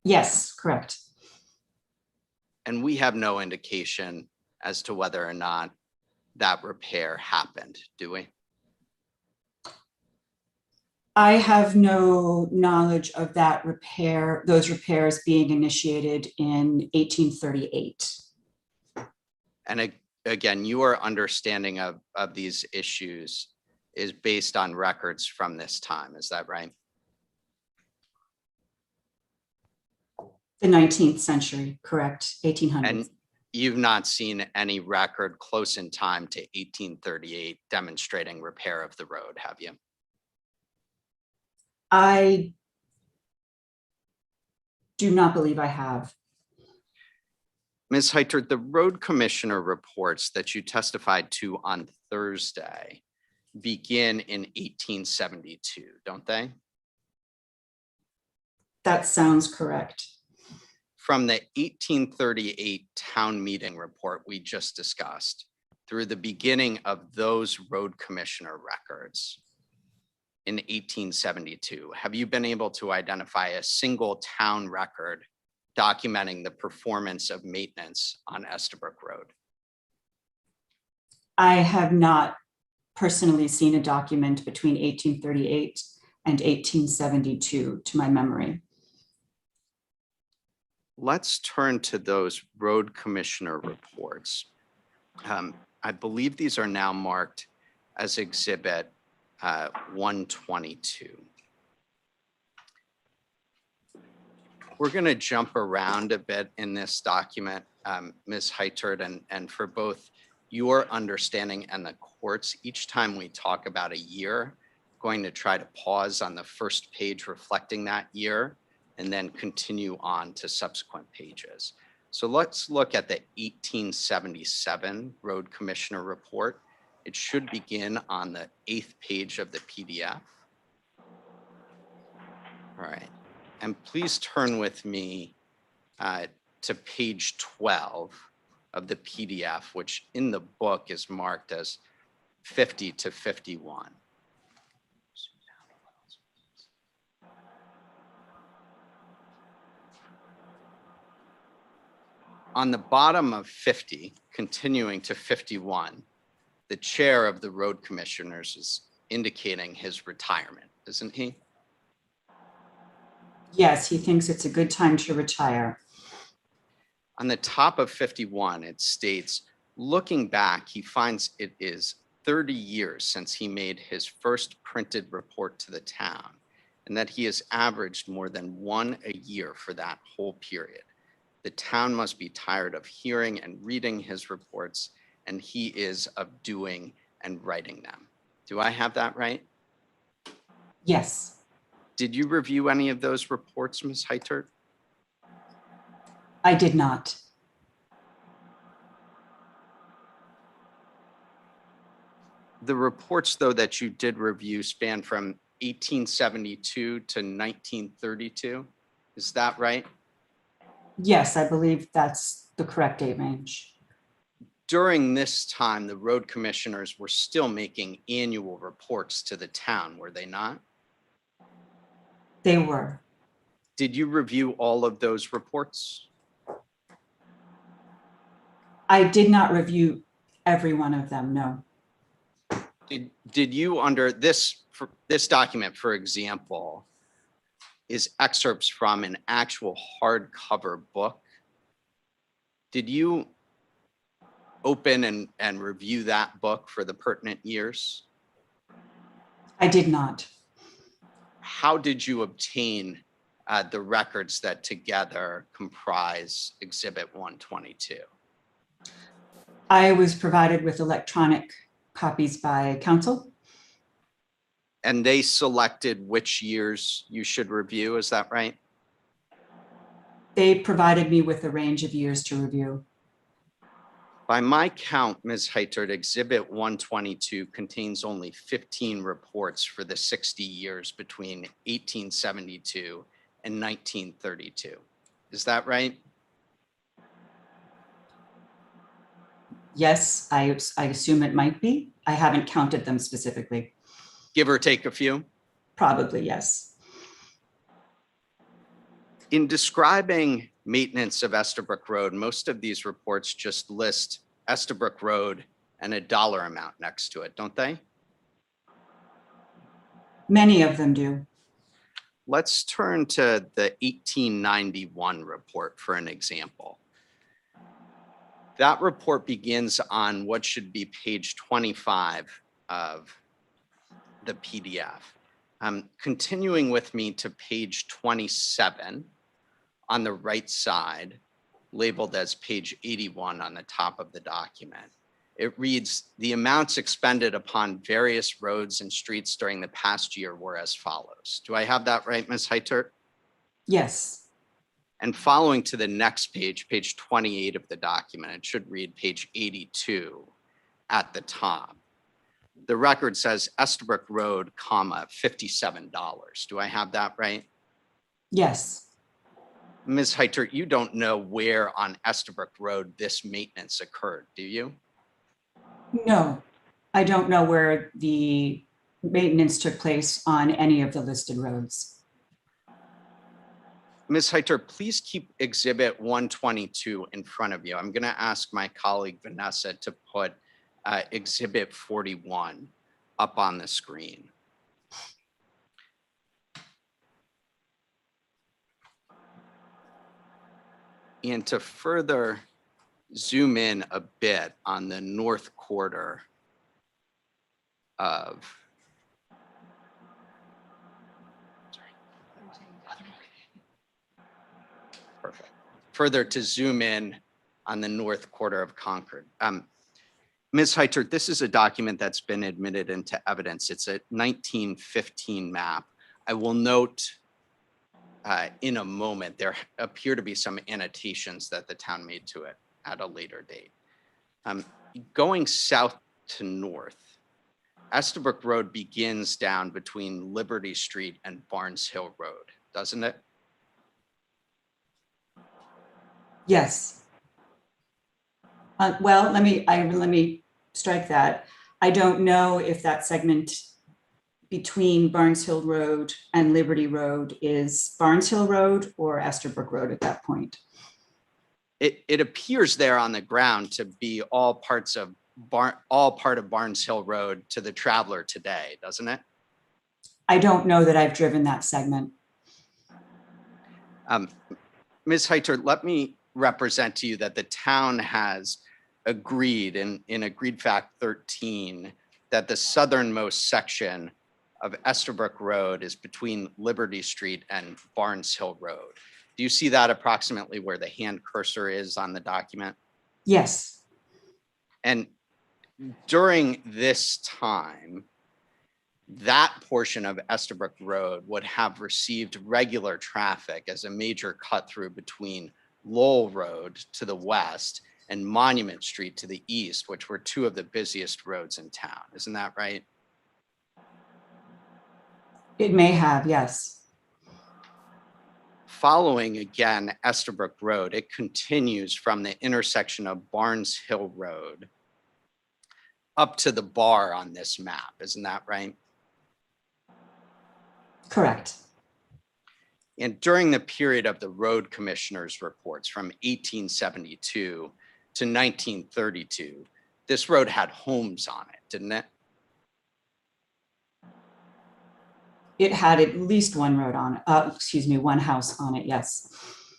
Speaker 9: Yes, correct.
Speaker 3: And we have no indication as to whether or not that repair happened, do we?
Speaker 9: I have no knowledge of that repair, those repairs being initiated in 1838.
Speaker 3: And again, your understanding of these issues is based on records from this time, is that right?
Speaker 9: The 19th century, correct, 1800s.
Speaker 3: And you've not seen any record close in time to 1838 demonstrating repair of the road, have you?
Speaker 9: I do not believe I have.
Speaker 3: Ms. Heiter, the road commissioner reports that you testified to on Thursday begin in 1872, don't they?
Speaker 9: That sounds correct.
Speaker 3: From the 1838 town meeting report we just discussed through the beginning of those road commissioner records in 1872, have you been able to identify a single town record documenting the performance of maintenance on Estabrook Road?
Speaker 9: I have not personally seen a document between 1838 and 1872 to my memory.
Speaker 3: Let's turn to those road commissioner reports. I believe these are now marked as exhibit 122. We're going to jump around a bit in this document, Ms. Heitert, and for both your understanding and the courts, each time we talk about a year, going to try to pause on the first page reflecting that year and then continue on to subsequent pages. So let's look at the 1877 Road Commissioner Report. It should begin on the 8th page of the PDF. All right, and please turn with me to page 12 of the PDF, which in the book is marked as 50 to 51. On the bottom of 50, continuing to 51, the chair of the road commissioners is indicating his retirement, isn't he?
Speaker 9: Yes, he thinks it's a good time to retire.
Speaker 3: On the top of 51, it states, looking back, he finds it is 30 years since he made his first printed report to the town, and that he has averaged more than one a year for that whole period. The town must be tired of hearing and reading his reports, and he is of doing and writing them. Do I have that right?
Speaker 9: Yes.
Speaker 3: Did you review any of those reports, Ms. Heitert?
Speaker 9: I did not.
Speaker 3: The reports, though, that you did review span from 1872 to 1932. Is that right?
Speaker 9: Yes, I believe that's the correct date range.
Speaker 3: During this time, the road commissioners were still making annual reports to the town, were they not?
Speaker 9: They were.
Speaker 3: Did you review all of those reports?
Speaker 9: I did not review every one of them, no.
Speaker 3: Did you, under this document, for example, is excerpts from an actual hardcover book? Did you open and review that book for the pertinent years?
Speaker 9: I did not.
Speaker 3: How did you obtain the records that together comprise Exhibit 122?
Speaker 9: I was provided with electronic copies by counsel.
Speaker 3: And they selected which years you should review, is that right?
Speaker 9: They provided me with a range of years to review.
Speaker 3: By my count, Ms. Heitert, Exhibit 122 contains only 15 reports for the 60 years between 1872 and 1932. Is that right?
Speaker 9: Yes, I assume it might be. I haven't counted them specifically.
Speaker 3: Give or take a few?
Speaker 9: Probably, yes.
Speaker 3: In describing maintenance of Estabrook Road, most of these reports just list Estabrook Road and a dollar amount next to it, don't they?
Speaker 9: Many of them do.
Speaker 3: Let's turn to the 1891 report for an example. That report begins on what should be page 25 of the PDF. Continuing with me to page 27 on the right side, labeled as page 81 on the top of the document. It reads, the amounts expended upon various roads and streets during the past year were as follows. Do I have that right, Ms. Heitert?
Speaker 9: Yes.
Speaker 3: And following to the next page, page 28 of the document, it should read page 82 at the top. The record says Estabrook Road, comma, $57. Do I have that right?
Speaker 9: Yes.
Speaker 3: Ms. Heitert, you don't know where on Estabrook Road this maintenance occurred, do you?
Speaker 9: No, I don't know where the maintenance took place on any of the listed roads.
Speaker 3: Ms. Heitert, please keep Exhibit 122 in front of you. I'm going to ask my colleague Vanessa to put Exhibit 41 up on the screen. And to further zoom in a bit on the north quarter of perfect. Further to zoom in on the north quarter of Concord. Ms. Heitert, this is a document that's been admitted into evidence. It's a 1915 map. I will note in a moment, there appear to be some annotations that the town made to it at a later date. Going south to north, Estabrook Road begins down between Liberty Street and Barnes Hill Road, doesn't it?
Speaker 9: Yes. Well, let me strike that. I don't know if that segment between Barnes Hill Road and Liberty Road is Barnes Hill Road or Estabrook Road at that point.
Speaker 3: It appears there on the ground to be all part of Barnes Hill Road to the traveler today, doesn't it?
Speaker 9: I don't know that I've driven that segment.
Speaker 3: Ms. Heitert, let me represent to you that the town has agreed in Agreed Fact 13 that the southernmost section of Estabrook Road is between Liberty Street and Barnes Hill Road. Do you see that approximately where the hand cursor is on the document?
Speaker 9: Yes.
Speaker 3: And during this time, that portion of Estabrook Road would have received regular traffic as a major cut through between Lowell Road to the west and Monument Street to the east, which were two of the busiest roads in town. Isn't that right?
Speaker 9: It may have, yes.
Speaker 3: Following again Estabrook Road, it continues from the intersection of Barnes Hill Road up to the bar on this map. Isn't that right?
Speaker 9: Correct.
Speaker 3: And during the period of the road commissioner's reports from 1872 to 1932, this road had homes on it, didn't it?
Speaker 9: It had at least one road on it, one house on it, yes.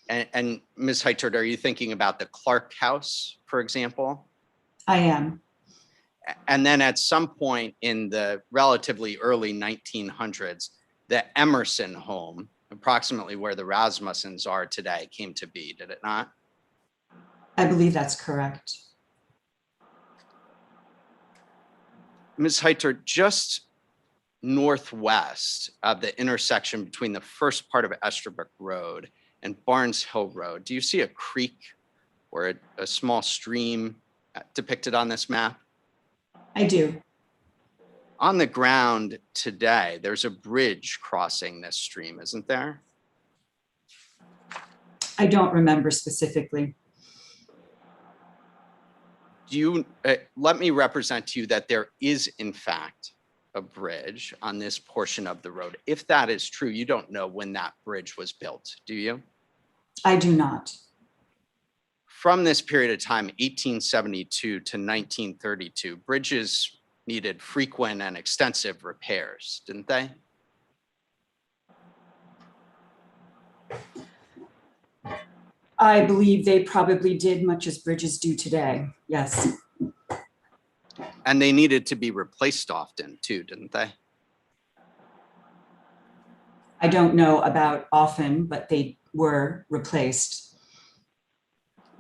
Speaker 3: And Ms. Heitert, are you thinking about the Clark House, for example?
Speaker 9: I am.
Speaker 3: And then at some point in the relatively early 1900s, the Emerson home, approximately where the Rasmussens are today, came to be, did it not?
Speaker 9: I believe that's correct.
Speaker 3: Ms. Heiter, just northwest of the intersection between the first part of Estabrook Road and Barnes Hill Road, do you see a creek or a small stream depicted on this map?
Speaker 9: I do.
Speaker 3: On the ground today, there's a bridge crossing this stream, isn't there?
Speaker 9: I don't remember specifically.
Speaker 3: Do you, let me represent to you that there is in fact a bridge on this portion of the road. If that is true, you don't know when that bridge was built, do you?
Speaker 9: I do not.
Speaker 3: From this period of time, 1872 to 1932, bridges needed frequent and extensive repairs, didn't they?
Speaker 9: I believe they probably did, much as bridges do today. Yes.
Speaker 3: And they needed to be replaced often too, didn't they?
Speaker 9: I don't know about often, but they were replaced.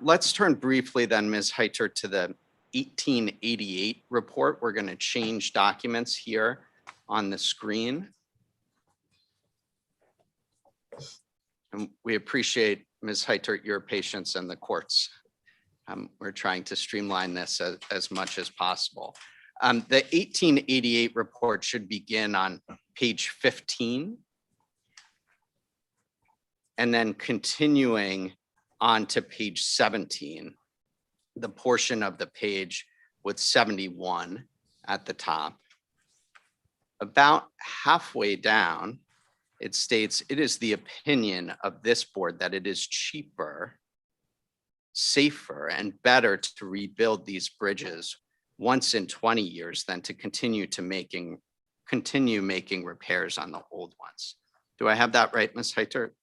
Speaker 3: Let's turn briefly then, Ms. Heiter, to the 1888 report. We're going to change documents here on the screen. And we appreciate, Ms. Heiter, your patience and the courts. We're trying to streamline this as much as possible. The 1888 report should begin on page 15 and then continuing on to page 17, the portion of the page with 71 at the top. About halfway down, it states, "It is the opinion of this board that it is cheaper, safer, and better to rebuild these bridges once in 20 years than to continue making repairs on the old ones." Do I have that right, Ms. Heiter?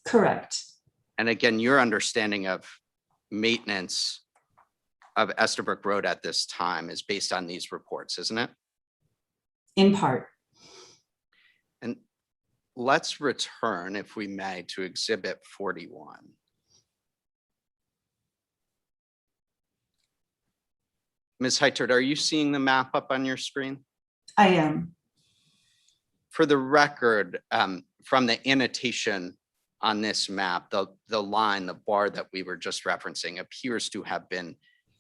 Speaker 9: Correct.
Speaker 3: And again, your understanding of maintenance of Estabrook Road at this time is based on these reports, isn't it?
Speaker 9: In part.
Speaker 3: And let's return, if we may, to Exhibit 41. Ms. Heitert, are you seeing the map up on your screen?
Speaker 9: I am.
Speaker 3: For the record, from the annotation on this map, the line, the bar that we were just referencing appears to have been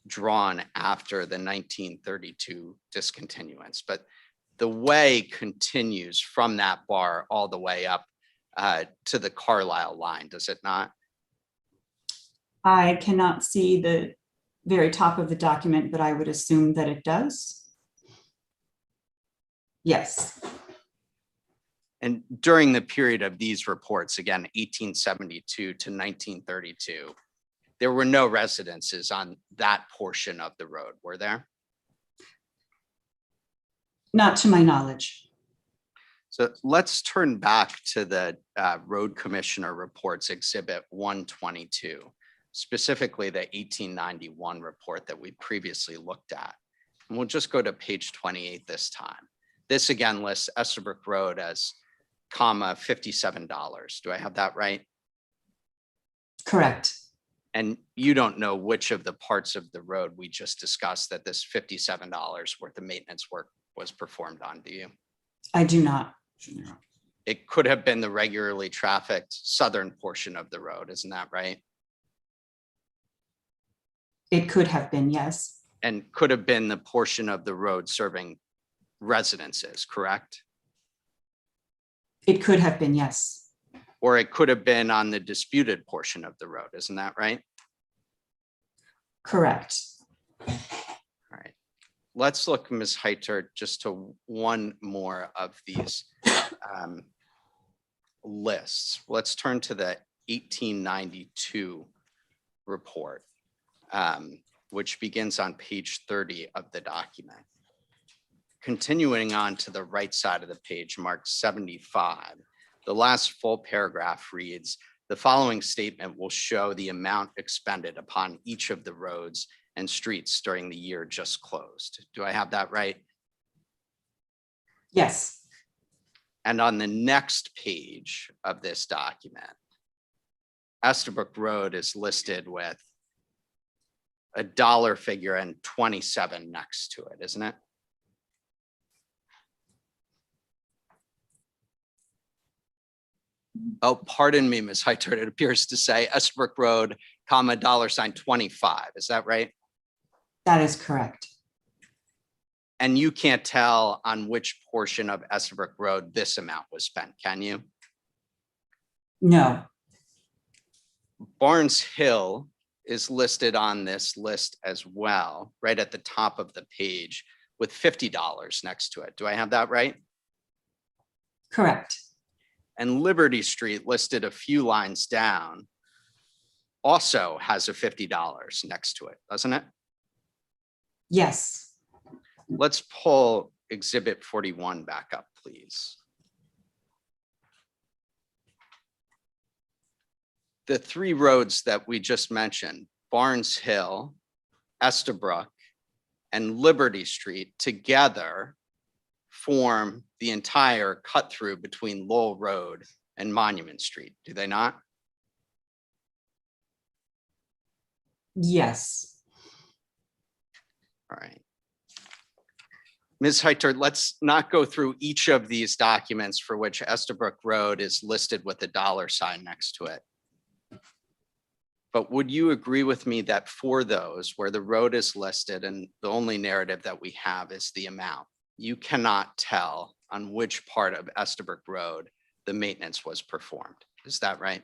Speaker 3: drawn after the 1932 discontinuance, but the way continues from that bar all the way up to the Carlisle line, does it not?
Speaker 9: I cannot see the very top of the document, but I would assume that it does. Yes.
Speaker 3: And during the period of these reports, again, 1872 to 1932, there were no residences on that portion of the road, were there?
Speaker 9: Not to my knowledge.
Speaker 3: So let's turn back to the road commissioner reports, Exhibit 122, specifically the 1891 report that we previously looked at. And we'll just go to page 28 this time. This again lists Estabrook Road as $57. Do I have that right?
Speaker 9: Correct.
Speaker 3: And you don't know which of the parts of the road we just discussed that this $57 worth of maintenance work was performed on, do you?
Speaker 9: I do not.
Speaker 3: It could have been the regularly trafficked southern portion of the road, isn't that right?
Speaker 9: It could have been, yes.
Speaker 3: And could have been the portion of the road serving residences, correct?
Speaker 9: It could have been, yes.
Speaker 3: Or it could have been on the disputed portion of the road, isn't that right?
Speaker 9: Correct.
Speaker 3: All right. Let's look, Ms. Heiter, just to one more of these lists. Let's turn to the 1892 report, which begins on page 30 of the document. Continuing on to the right side of the page, marked 75, the last full paragraph reads, "The following statement will show the amount expended upon each of the roads and streets during the year just closed. Do I have that right?
Speaker 9: Yes,
Speaker 3: And on the next page of this document, Estabrook Road is listed with a dollar figure and 27 next to it, isn't it? Oh, pardon me, Ms. Heitert. It appears to say Estabrook Road, comma, $25. Is that right?
Speaker 9: that is correct.
Speaker 3: And you can't tell on which portion of Estabrook Road this amount was spent, can you?
Speaker 9: No,
Speaker 3: Barnes Hill is listed on this list as well, right at the top of the page with $50 next to it. Do I have that right?
Speaker 9: correct.
Speaker 3: And Liberty Street, listed a few lines down, also has a $50 next to it, doesn't it?
Speaker 9: Yes,
Speaker 3: Let's pull Exhibit 41 back up, please. The three roads that we just mentioned, Barnes Hill, Estabrook, and Liberty Street together form the entire cut through between Lowell Road and Monument Street, do they not?
Speaker 9: yes.
Speaker 3: All right. Ms. Heitert, let's not go through each of these documents for which Estabrook Road is listed with a $sign next to it. But would you agree with me that for those where the road is listed and the only narrative that we have is the amount, you cannot tell on which part of Estabrook Road the maintenance was performed? Is that right?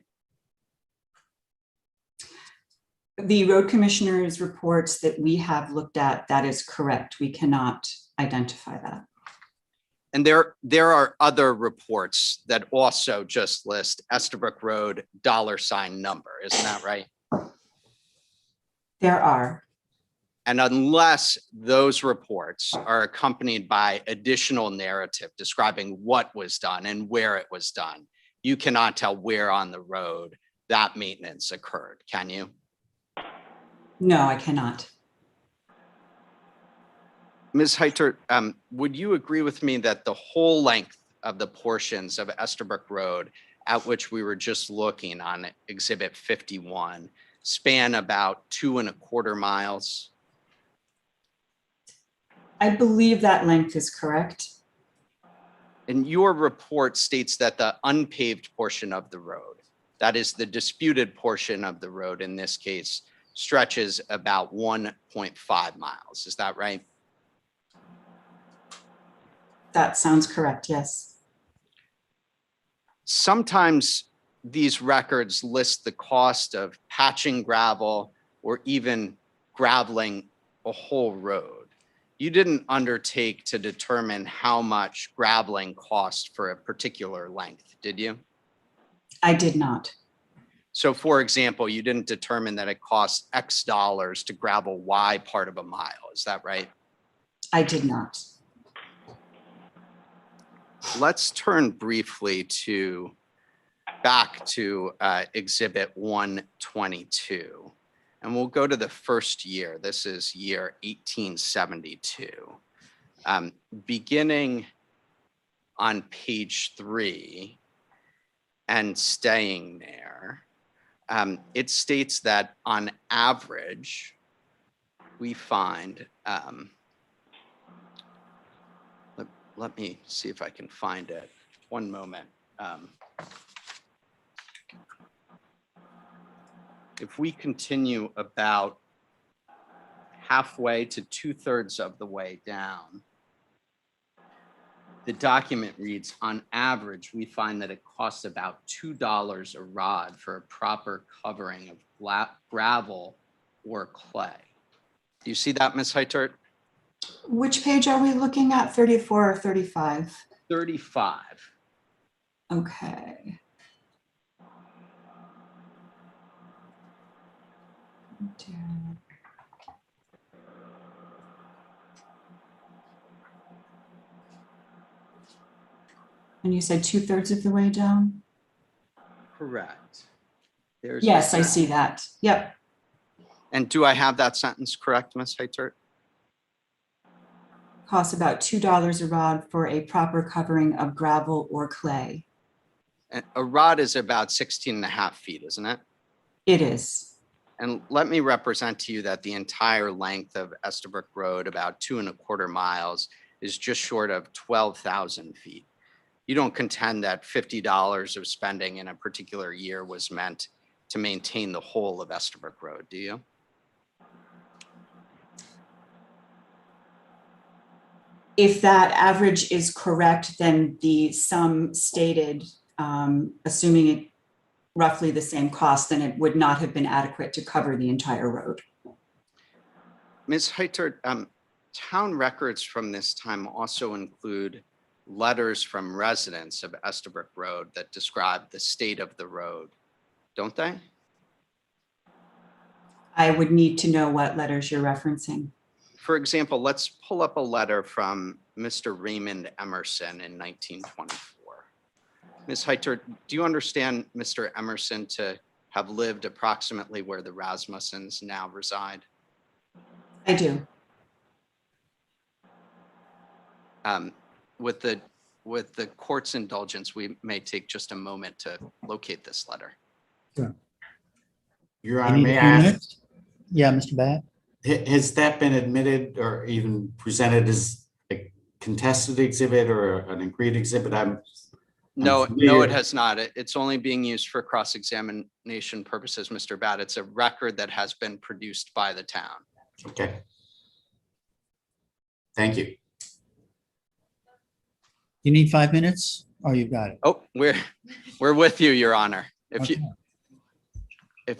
Speaker 9: The road commissioner's reports that we have looked at, that is correct. We cannot identify that.
Speaker 3: And there are other reports that also just list Estabrook Road $sign number, isn't that right?
Speaker 9: There are.
Speaker 3: And unless those reports are accompanied by additional narrative describing what was done and where it was done, you cannot tell where on the road that maintenance occurred, can you?
Speaker 9: No, I cannot.
Speaker 3: Ms. Heitert, would you agree with me that the whole length of the portions of Estabrook Road at which we were just looking on Exhibit 51 span about 2¼ miles?
Speaker 9: I believe that length is correct.
Speaker 3: And your report states that the unpaved portion of the road, that is the disputed portion of the road in this case, stretches about 1.5 miles. Is that right?
Speaker 9: That sounds correct, yes.
Speaker 3: Sometimes these records list the cost of patching gravel or even graveling a whole road. You didn't undertake to determine how much graveling cost for a particular length, did you?
Speaker 9: I did not.
Speaker 3: So for example, you didn't determine that it costs X dollars to gravel Y part of a mile, is that right?
Speaker 9: I did not.
Speaker 3: Let's turn briefly back to Exhibit 122. And we'll go to the first year. This is year 1872. Beginning on page 3 and staying there, it states that on average, we find, let me see if I can find it. One moment. If we continue about halfway to 2/3 of the way down, the document reads, on average, we find that it costs about $2 a rod for a proper covering of gravel or clay. Do you see that, Ms. Heitert?
Speaker 9: Which page are we looking at, 34 or 35?
Speaker 3: 35.
Speaker 9: Okay. And you said 2/3 of the way down?
Speaker 3: Correct. There's
Speaker 9: Yes, I see that. Yep.
Speaker 3: And do I have that sentence correct, Ms. Heitert?
Speaker 9: Costs about $2 a rod for a proper covering of gravel or clay.
Speaker 3: A rod is about 16 and a half feet, isn't it?
Speaker 9: It is.
Speaker 3: And let me represent to you that the entire length of Estabrook Road, about 2¼ miles, is just short of 12,000 feet. You don't contend that $50 of spending in a particular year was meant to maintain the whole of Estabrook Road, do you?
Speaker 9: If that average is correct, then the sum stated, assuming it roughly the same cost, then it would not have been adequate to cover the entire road.
Speaker 3: Ms. Heitert, town records from this time also include letters from residents of Estabrook Road that describe the state of the road, don't they?
Speaker 9: I would need to know what letters you're referencing.
Speaker 3: For example, let's pull up a letter from Mr. Raymond Emerson in 1924. Ms. Heitert, do you understand Mr. Emerson to have lived approximately where the Rasmussens now reside?
Speaker 9: I do.
Speaker 3: With the court's indulgence, we may take just a moment to locate this letter.
Speaker 4: Sure.
Speaker 10: Your
Speaker 4: You
Speaker 10: Honor,
Speaker 4: need
Speaker 10: may
Speaker 4: a
Speaker 10: I
Speaker 4: few
Speaker 10: ask,
Speaker 4: minutes? Yeah, Mr. Bat?
Speaker 10: has that been admitted or even presented as a contested exhibit or an agreed exhibit?
Speaker 3: No,
Speaker 10: familiar-
Speaker 3: it has not. It's only being used for cross-examination purposes, Mr. Bat. It's a record that has been produced by the town.
Speaker 10: Okay. Thank you.
Speaker 4: You need 5 minutes? Oh, you've got it.
Speaker 3: Oh, we're with you, Your Honor. If you,
Speaker 4: Okay.
Speaker 3: if,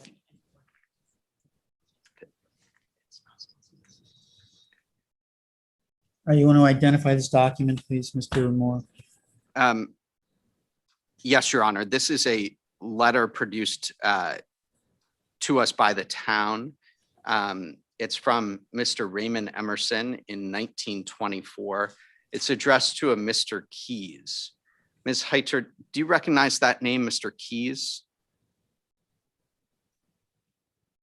Speaker 4: You want to identify this document, please, Mr. Moore?
Speaker 3: yes, Your Honor, this is a letter produced to us by the town. It's from Mr. Raymond Emerson in 1924. It's addressed to a Mr. Keys. Ms. Heitert, do you recognize that name, Mr. Keys?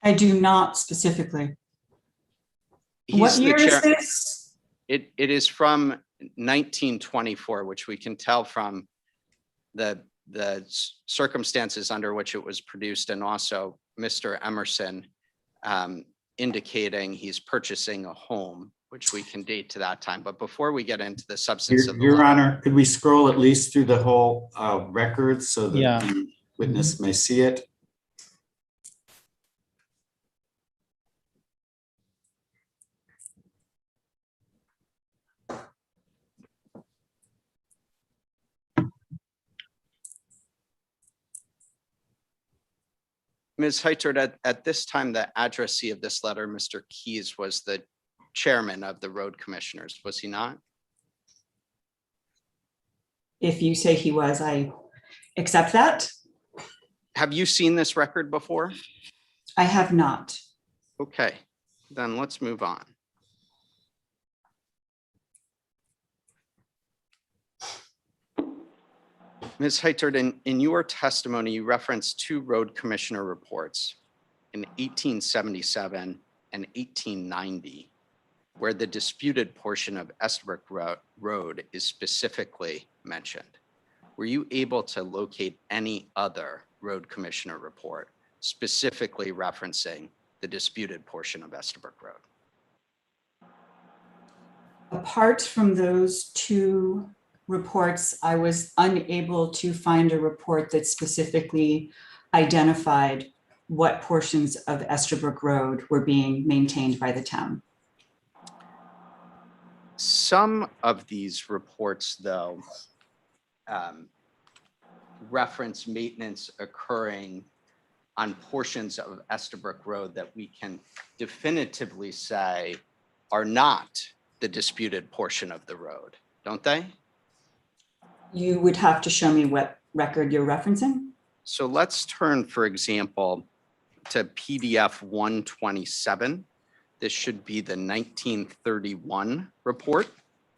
Speaker 9: I do not specifically.
Speaker 3: He's
Speaker 9: What
Speaker 3: the
Speaker 9: year is
Speaker 3: chair-
Speaker 9: this?
Speaker 3: It is from 1924, which we can tell from the circumstances under which it was produced, and also Mr. Emerson indicating he's purchasing a home, which we can date to that time. But before we get into the substance of the
Speaker 10: Your
Speaker 3: letter,
Speaker 10: Honor, could we scroll at least through the whole record so that
Speaker 4: Yeah.
Speaker 10: the witness may see it?
Speaker 3: Ms. Heitert, at this time, the addressee of this letter, Mr. Keys, was the chairman of the road commissioners, was he not?
Speaker 9: If you say he was, I accept that.
Speaker 3: Have you seen this record before?
Speaker 9: I have not.
Speaker 3: Okay, then let's move on. Ms. Heitert, in your testimony, you referenced two road commissioner reports in 1877 and 1890, where the disputed portion of Estabrook Road is specifically mentioned. Were you able to locate any other road commissioner report specifically referencing the disputed portion of Estabrook Road?
Speaker 9: Apart from those two reports, I was unable to find a report that specifically identified what portions of Estabrook Road were being maintained by the town.
Speaker 3: Some of these reports, though, reference maintenance occurring on portions of Estabrook Road that we can definitively say are not the disputed portion of the road, don't they?
Speaker 9: You would have to show me what record you're referencing.
Speaker 3: So let's turn, for example, to PDF 127. This should be the 1931 report.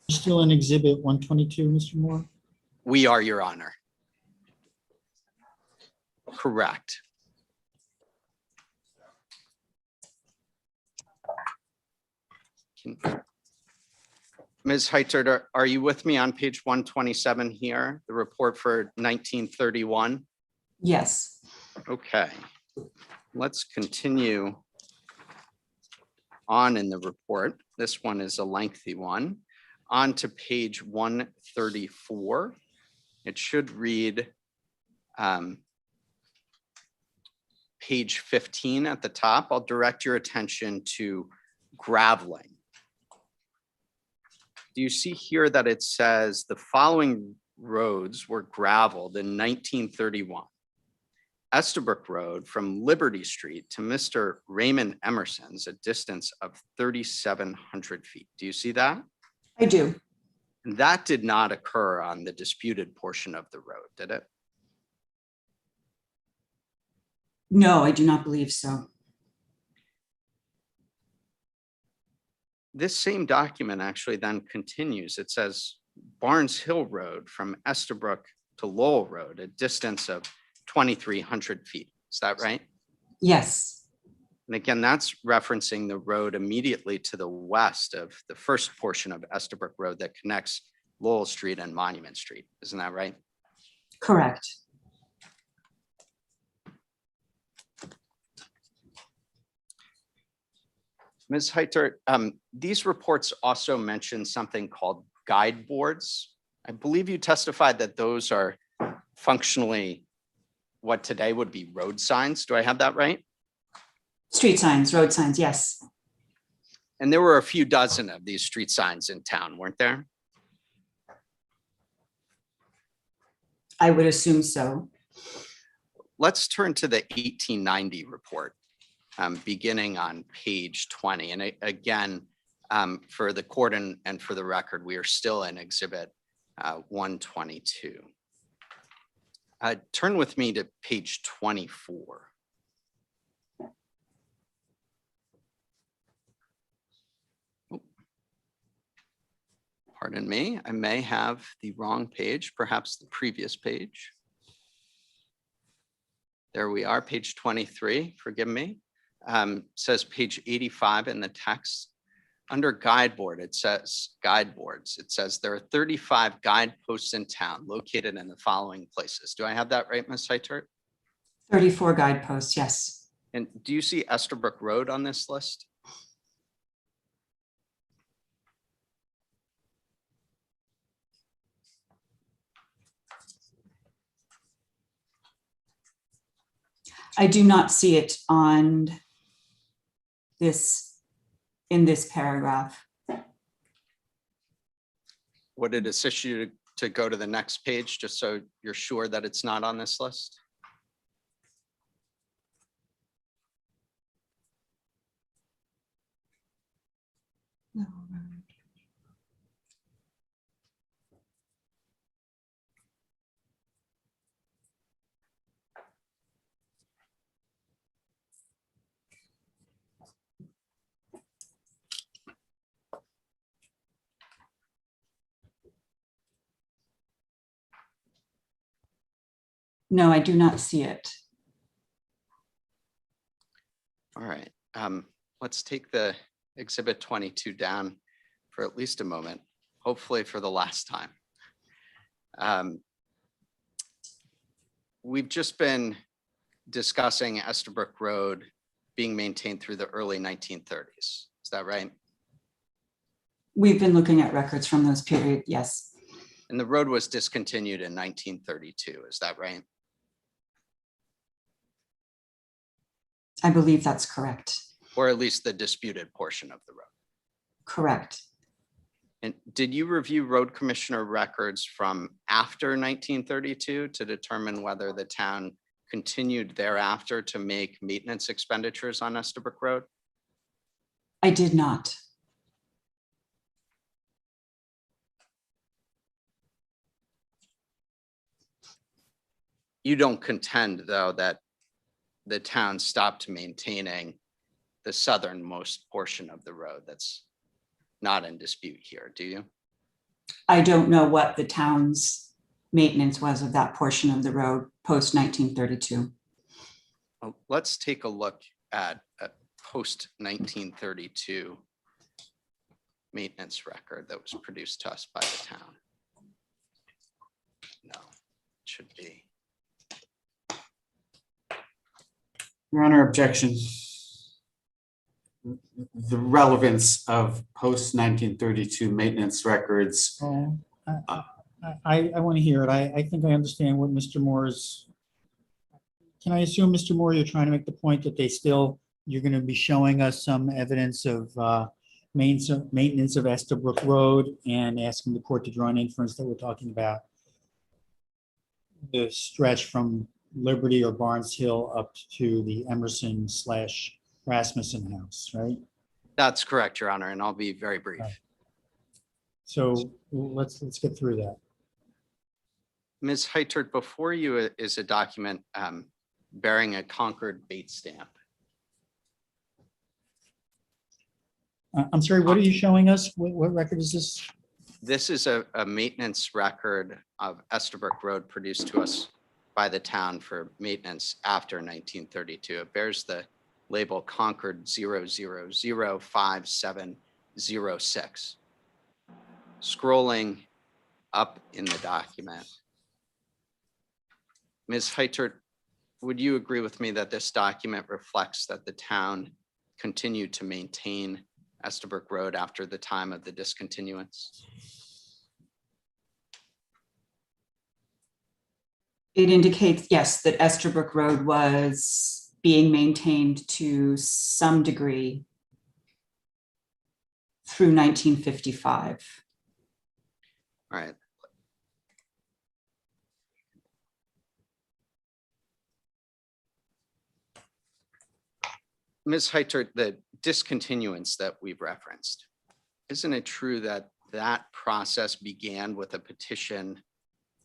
Speaker 4: Still in Exhibit 122, Mr. Moore?
Speaker 3: We are, Your Honor. Correct. Ms. Heitert, are you with me on page 127 here, the report for 1931?
Speaker 9: Yes.
Speaker 3: Okay, let's continue on in the report. This one is a lengthy one. On to page 134. It should read page 15 at the top. I'll direct your attention to graveling. Do you see here that it says the following roads were gravelled in 1931? Estabrook Road from Liberty Street to Mr. Raymond Emerson's, a distance of 3,700 feet. Do you see that?
Speaker 9: I do.
Speaker 3: And that did not occur on the disputed portion of the road, did it?
Speaker 9: No, I do not believe so.
Speaker 3: This same document actually then continues. It says Barnes Hill Road from Estabrook to Lowell Road, a distance of 2,300 feet. Is that right?
Speaker 9: Yes.
Speaker 3: And again, that's referencing the road immediately to the west of the first portion of Estabrook Road that connects Lowell Street and Monument Street. Isn't that right?
Speaker 9: Correct.
Speaker 3: Ms. Heitert, these reports also mention something called Guideboards. I believe you testified that those are functionally what today would be road signs. Do I have that right?
Speaker 9: Street signs, road signs, yes.
Speaker 3: And there were a few dozen of these street signs in town, weren't there?
Speaker 9: I would assume so.
Speaker 3: Let's turn to the 1890 report, beginning on page 20. And again, for the court and for the record, we are still in exhibit 122. Turn with me to page 24. Pardon me, I may have the wrong page, perhaps the previous page. There we are, page 23, forgive me. Says page 85 in the text. Under Guideboard, it says Guideboards. It says there are 35 guideposts in town located in the following places. Do I have that right, Ms. Heitert?
Speaker 9: 34 guideposts, yes.
Speaker 3: And do you see Estabrook Road on this list?
Speaker 9: I do not see it on this, in this paragraph.
Speaker 3: Would it assist you to go to the next page, just so you're sure that it's not on this list?
Speaker 9: No, I do not see it.
Speaker 3: All right, let's take the exhibit 22 down for at least a moment, hopefully for the last time. We've just been discussing Estabrook Road being maintained through the early 1930s. Is that right?
Speaker 9: We've been looking at records from those period, yes.
Speaker 3: And the road was discontinued in 1932. Is that right?
Speaker 9: I believe that's correct.
Speaker 3: Or at least the disputed portion of the road.
Speaker 9: Correct.
Speaker 3: And did you review road commissioner records from after 1932 to determine whether the town continued thereafter to make maintenance expenditures on Estabrook Road?
Speaker 9: I did not.
Speaker 3: You don't contend, though, that the town stopped maintaining the southernmost portion of the road that's not in dispute here, do you?
Speaker 9: I don't know what the town's maintenance was of that portion of the road post 1932.
Speaker 3: Well, let's take a look at post 1932 maintenance record that was produced to us by the town? No, it should be.
Speaker 10: Your Honor, objection. The relevance of post-1932 maintenance records.
Speaker 4: Oh, I want to hear it. I think I understand what Mr. Moore is. Can I assume, Mr. Moore, you're trying to make the point that you're going to be showing us some evidence of maintenance of Estabrook Road and asking the court to draw an inference that we're talking about the stretch from Liberty or Barnes Hill up to the Emerson/Rasmussen house, right?
Speaker 3: That's correct, Your Honor, and I'll be very brief.
Speaker 4: Right. So let's get through that.
Speaker 3: Ms. Heitert, before you is a document bearing a Concord bait stamp.
Speaker 4: I'm sorry, what are you showing us? What record is this?
Speaker 3: This is a maintenance record of Estabrook Road produced to us by the town for maintenance after 1932. It bears the label Concord 0005706. Scrolling up in the document. Ms. Heitert, would you agree with me that this document reflects that the town continued to maintain Estabrook Road after the time of the discontinuance?
Speaker 9: It indicates, yes, that Estabrook Road was being maintained to some degree through 1955.
Speaker 3: All right. Ms. Heitert, the discontinuance that we've referenced, isn't it true that that process began with a petition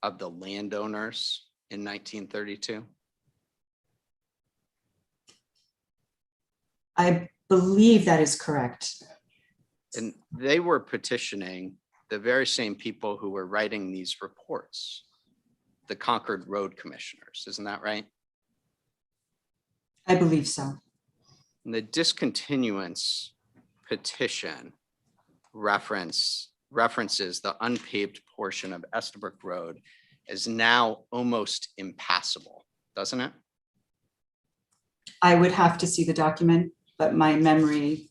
Speaker 3: of the landowners in 1932?
Speaker 9: I believe that is correct.
Speaker 3: And they were petitioning the very same people who were writing these reports, the Concord Road Commissioners, isn't that right?
Speaker 9: I believe so.
Speaker 3: And the discontinuance petition references the unpaved portion of Estabrook Road is now almost impassable, doesn't it?
Speaker 9: I would have to see the document, but my memory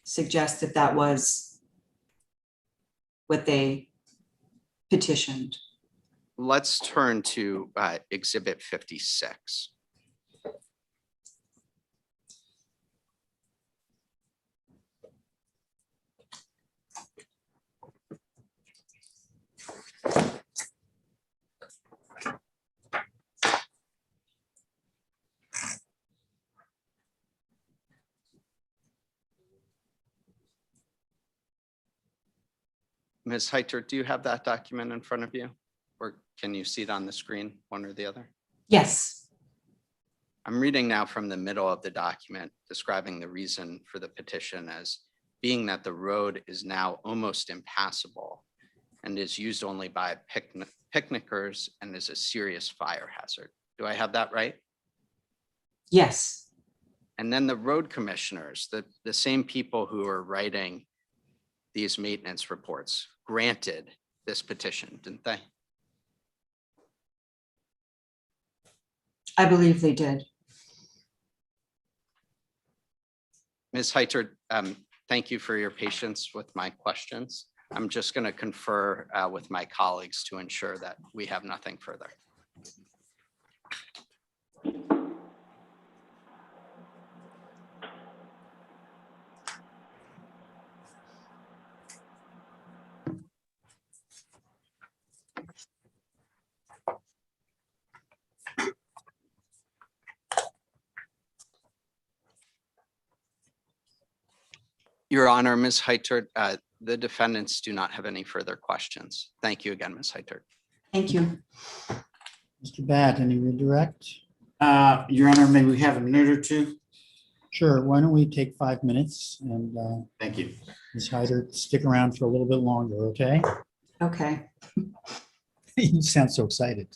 Speaker 9: suggests that that was what they petitioned.
Speaker 3: Let's turn to Exhibit 56. Ms. Heitert, do you have that document in front of you? Or can you see it on the screen, one or the other?
Speaker 9: Yes.
Speaker 3: I'm reading now from the middle of the document, describing the reason for the petition as being that the road is now almost impassable and is used only by picnickers and is a serious fire hazard. Do I have that right?
Speaker 9: Yes.
Speaker 3: And then the road commissioners, the same people who are writing these maintenance reports, granted this petition, didn't they?
Speaker 9: I believe they did.
Speaker 3: Ms. Heitert, thank you for your patience with my questions. I'm just going to confer with my colleagues to ensure that we have nothing further. Your Honor, Ms. Heitert, the defendants do not have any further questions. Thank you again, Ms. Heitert.
Speaker 9: Thank you.
Speaker 4: Mr. Bat, any redirect?
Speaker 10: Your Honor, may we have a minute or two?
Speaker 4: Sure, why don't we take 5 minutes and
Speaker 10: Thank you.
Speaker 4: Ms. Hyder, stick around for a little bit longer, okay?
Speaker 9: Okay.
Speaker 4: You sound so excited.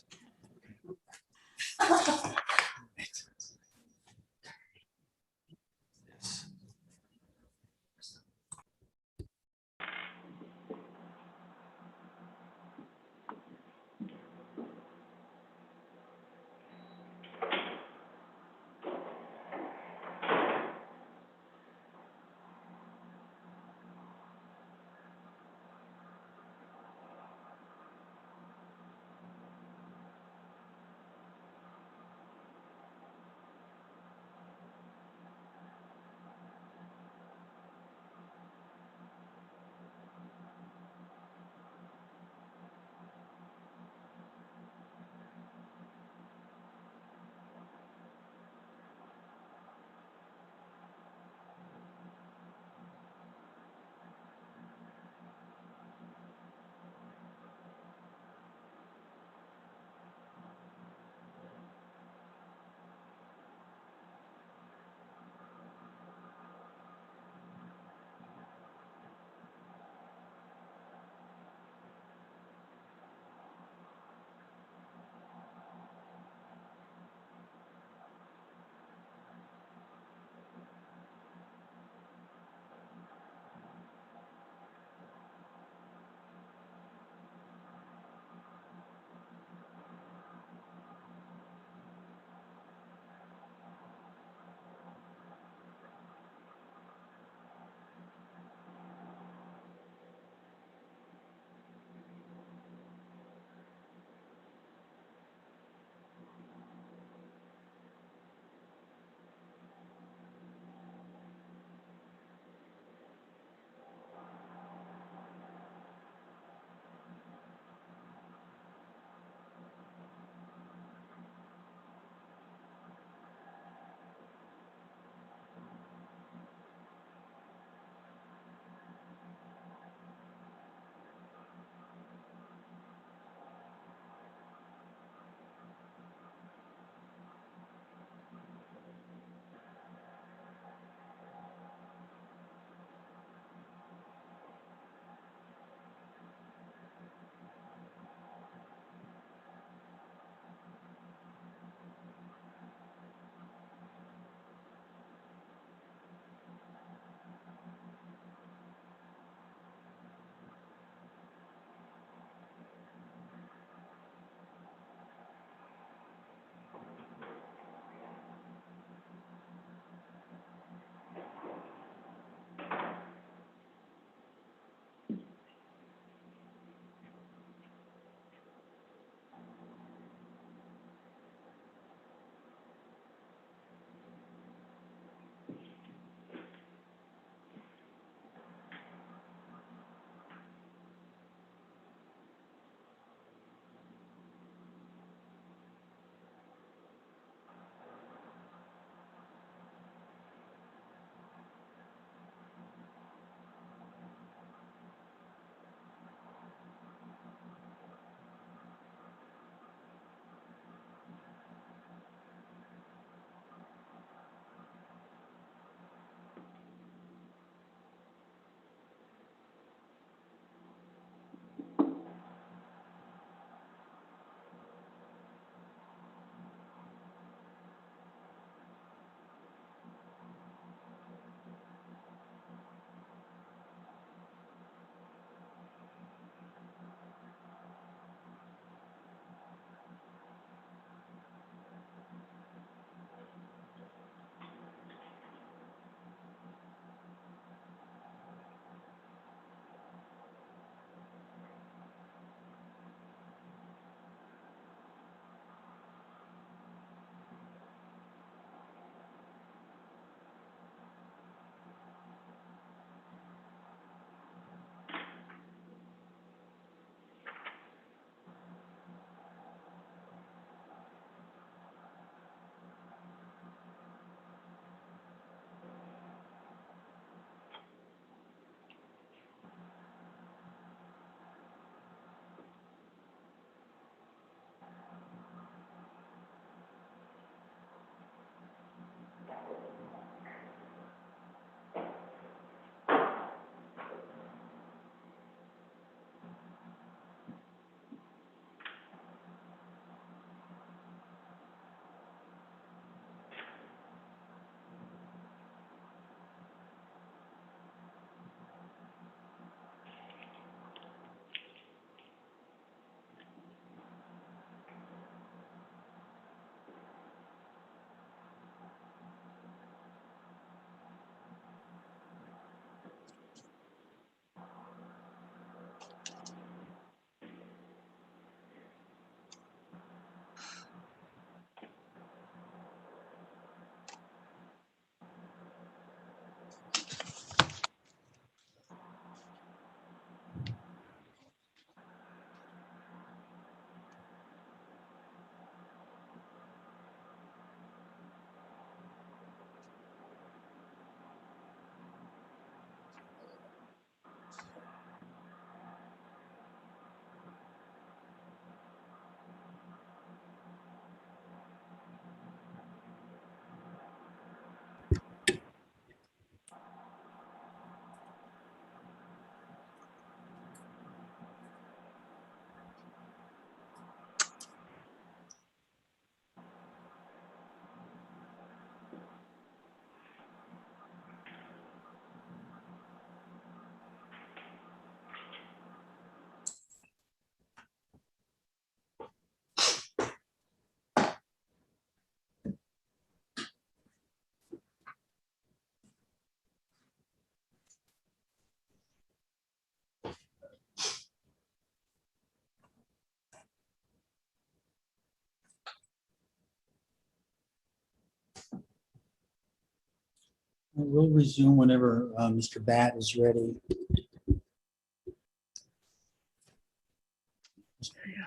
Speaker 4: We'll resume whenever Mr. Bat is ready.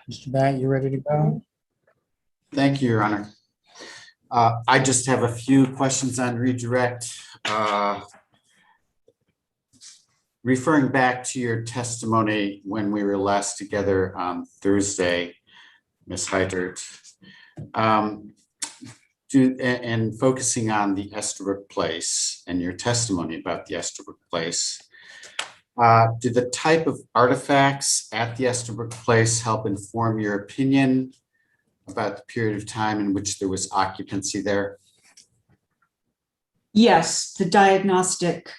Speaker 4: Mr. Bat, you ready to go?
Speaker 10: Thank you, Your Honor. I just have a few questions on redirect. Referring back to your testimony when we were last together on Thursday, Ms. Heidert, and focusing on the Estabrook Place and your testimony about the Estabrook Place, do the type of artifacts at the Estabrook Place help inform your opinion about the period of time in which there was occupancy there?
Speaker 9: Yes, the diagnostic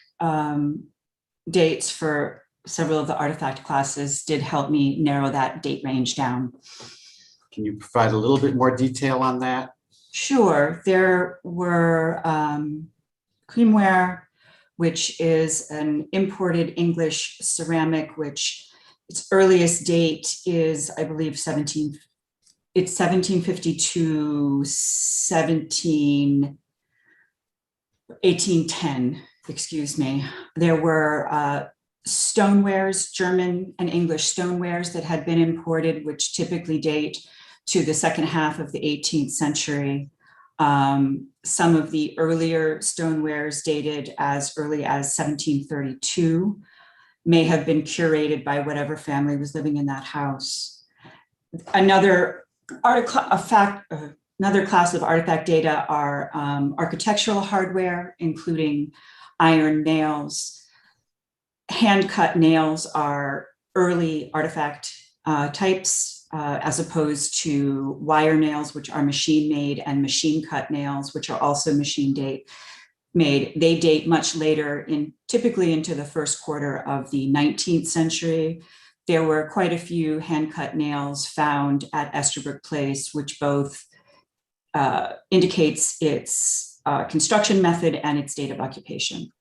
Speaker 9: dates for several of the artifact classes did help me narrow that date range down.
Speaker 10: Can you provide a little bit more detail on that?
Speaker 9: Sure, there were creamware, which is an imported English ceramic, which its earliest date is, I believe, 1752, 1810, excuse me. There were stonewares, German and English stonewares that had been imported, which typically date to the second half of the 18th century. Some of the earlier stonewares dated as early as 1732 may have been curated by whatever family was living in that house. Another class of artifact data are architectural hardware, including iron nails. Hand-cut nails are early artifact types, as opposed to wire nails, which are machine-made, and machine-cut nails, which are also machine-made. They date much later, typically into the first quarter of the 19th century. There were quite a few hand-cut nails found at Estabrook Place, which both indicates its construction method and its date of occupation.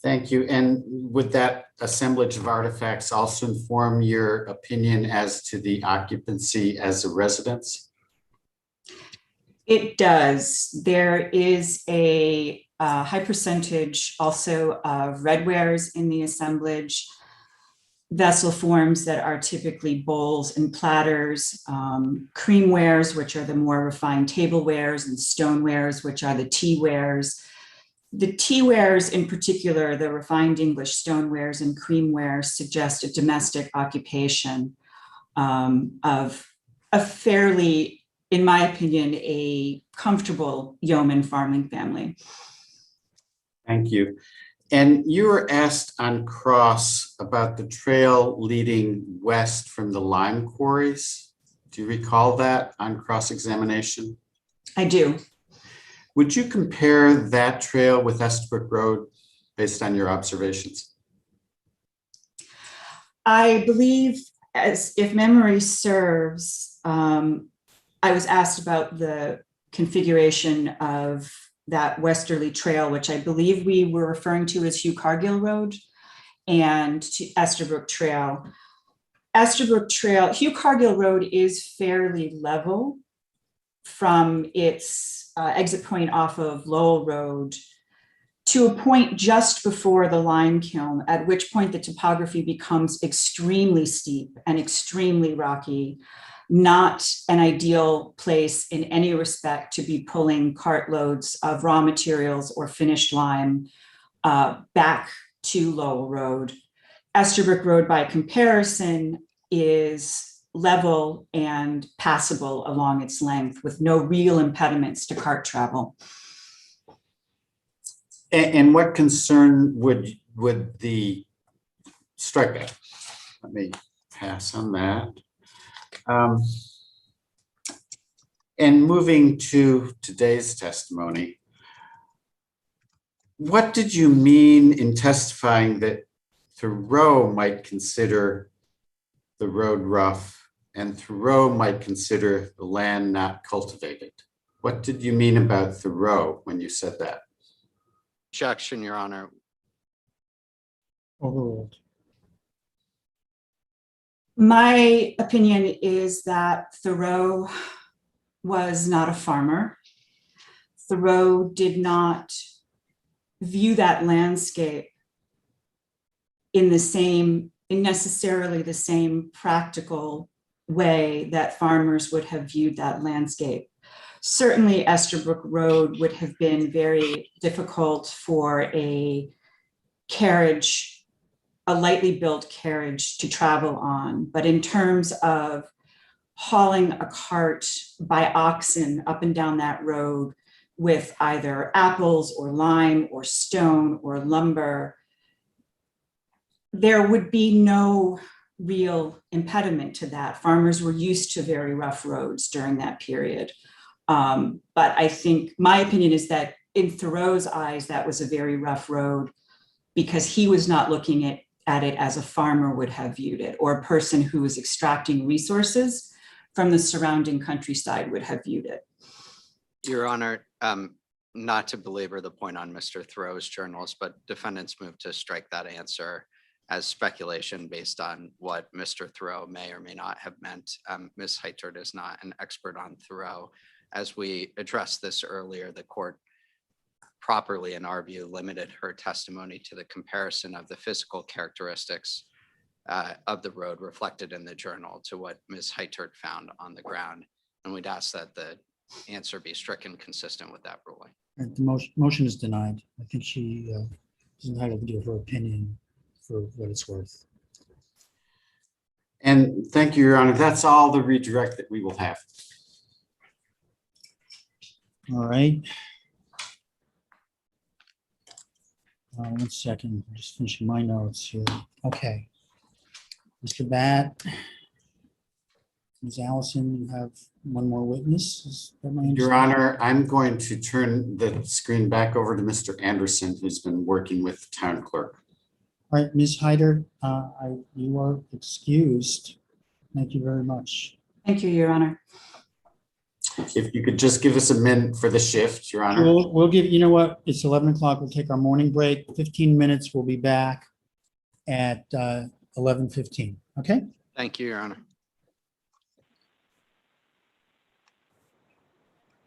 Speaker 10: Thank you. And would that assemblage of artifacts also inform your opinion as to the occupancy as a residence?
Speaker 9: It does. There is a high percentage also of redwares in the assemblage, vessel forms that are typically bowls and platters, creamwares, which are the more refined tablewares, and stonewares, which are the teawares. The teawares in particular, the refined English stonewares and creamware, suggest a domestic occupation of a fairly, in my opinion, a comfortable yeoman farming family.
Speaker 10: Thank you. And you were asked on cross about the trail leading west from the lime quarries. Do you recall that on cross-examination?
Speaker 9: I do.
Speaker 10: Would you compare that trail with Estabrook Road based on your observations?
Speaker 9: I believe, as if memory serves, I was asked about the configuration of that westerly trail, which I believe we were referring to as Hugh Cargill Road, and to Estabrook Trail. Estabrook Trail, Hugh Cargill Road is fairly level from its exit point off of Lowell Road to a point just before the lime kiln, at which point the topography becomes extremely steep and extremely rocky, not an ideal place in any respect to be pulling cartloads of raw materials or finished lime back to Lowell Road. Estabrook Road, by comparison, is level and passable along its length with no real impediments to cart travel.
Speaker 10: And what concern would the strike at? Let me pass on that. And moving to today's testimony, what did you mean in testifying that Thoreau might consider the road rough and Thoreau might consider the land not cultivated? What did you mean about Thoreau when you said that?
Speaker 3: Objection, Your Honor.
Speaker 4: Overruled.
Speaker 9: My opinion is that Thoreau was not a farmer. Thoreau did not view that landscape in necessarily the same practical way that farmers would have viewed that landscape. Certainly Estabrook Road would have been very difficult for a carriage, a lightly built carriage to travel on. But in terms of hauling a cart by oxen up and down that road with either apples or lime or stone or lumber, there would be no real impediment to that. Farmers were used to very rough roads during that period. But I think my opinion is that in Thoreau's eyes, that was a very rough road because he was not looking at it as a farmer would have viewed it, or a person who was extracting resources from the surrounding countryside would have viewed it.
Speaker 3: Your Honor, not to belabor the point on Mr. Thoreau's journals, but defendants moved to strike that answer as speculation based on what Mr. Thoreau may or may not have meant. Ms. Heitert is not an expert on Thoreau. As we addressed this earlier, the court properly, in our view, limited her testimony to the comparison of the physical characteristics of the road reflected in the journal to what Ms. Heitert found on the ground. And we'd ask that the answer be stricken consistent with that ruling.
Speaker 4: The motion is denied. I think she is entitled to give her opinion for what it's worth.
Speaker 10: And thank you, Your Honor. That's all the redirect that we will have.
Speaker 4: All right. 1 second, I'm just finishing my notes here. Okay. Mr. Bat, Ms. Allison, you have one more witness. Is that my
Speaker 10: Your
Speaker 4: understanding?
Speaker 10: Honor, I'm going to turn the screen back over to Mr. Anderson, who's been working with the town clerk.
Speaker 4: All right, Ms. Hyder, you are excused. Thank you very much.
Speaker 9: Thank you, Your Honor.
Speaker 10: If you could just give us a minute for the shift, Your Honor.
Speaker 4: We'll give, you know what, it's 11 o'clock. We'll take our morning break. 15 minutes. We'll be back at 11:15. Okay?
Speaker 3: Thank you, Your Honor.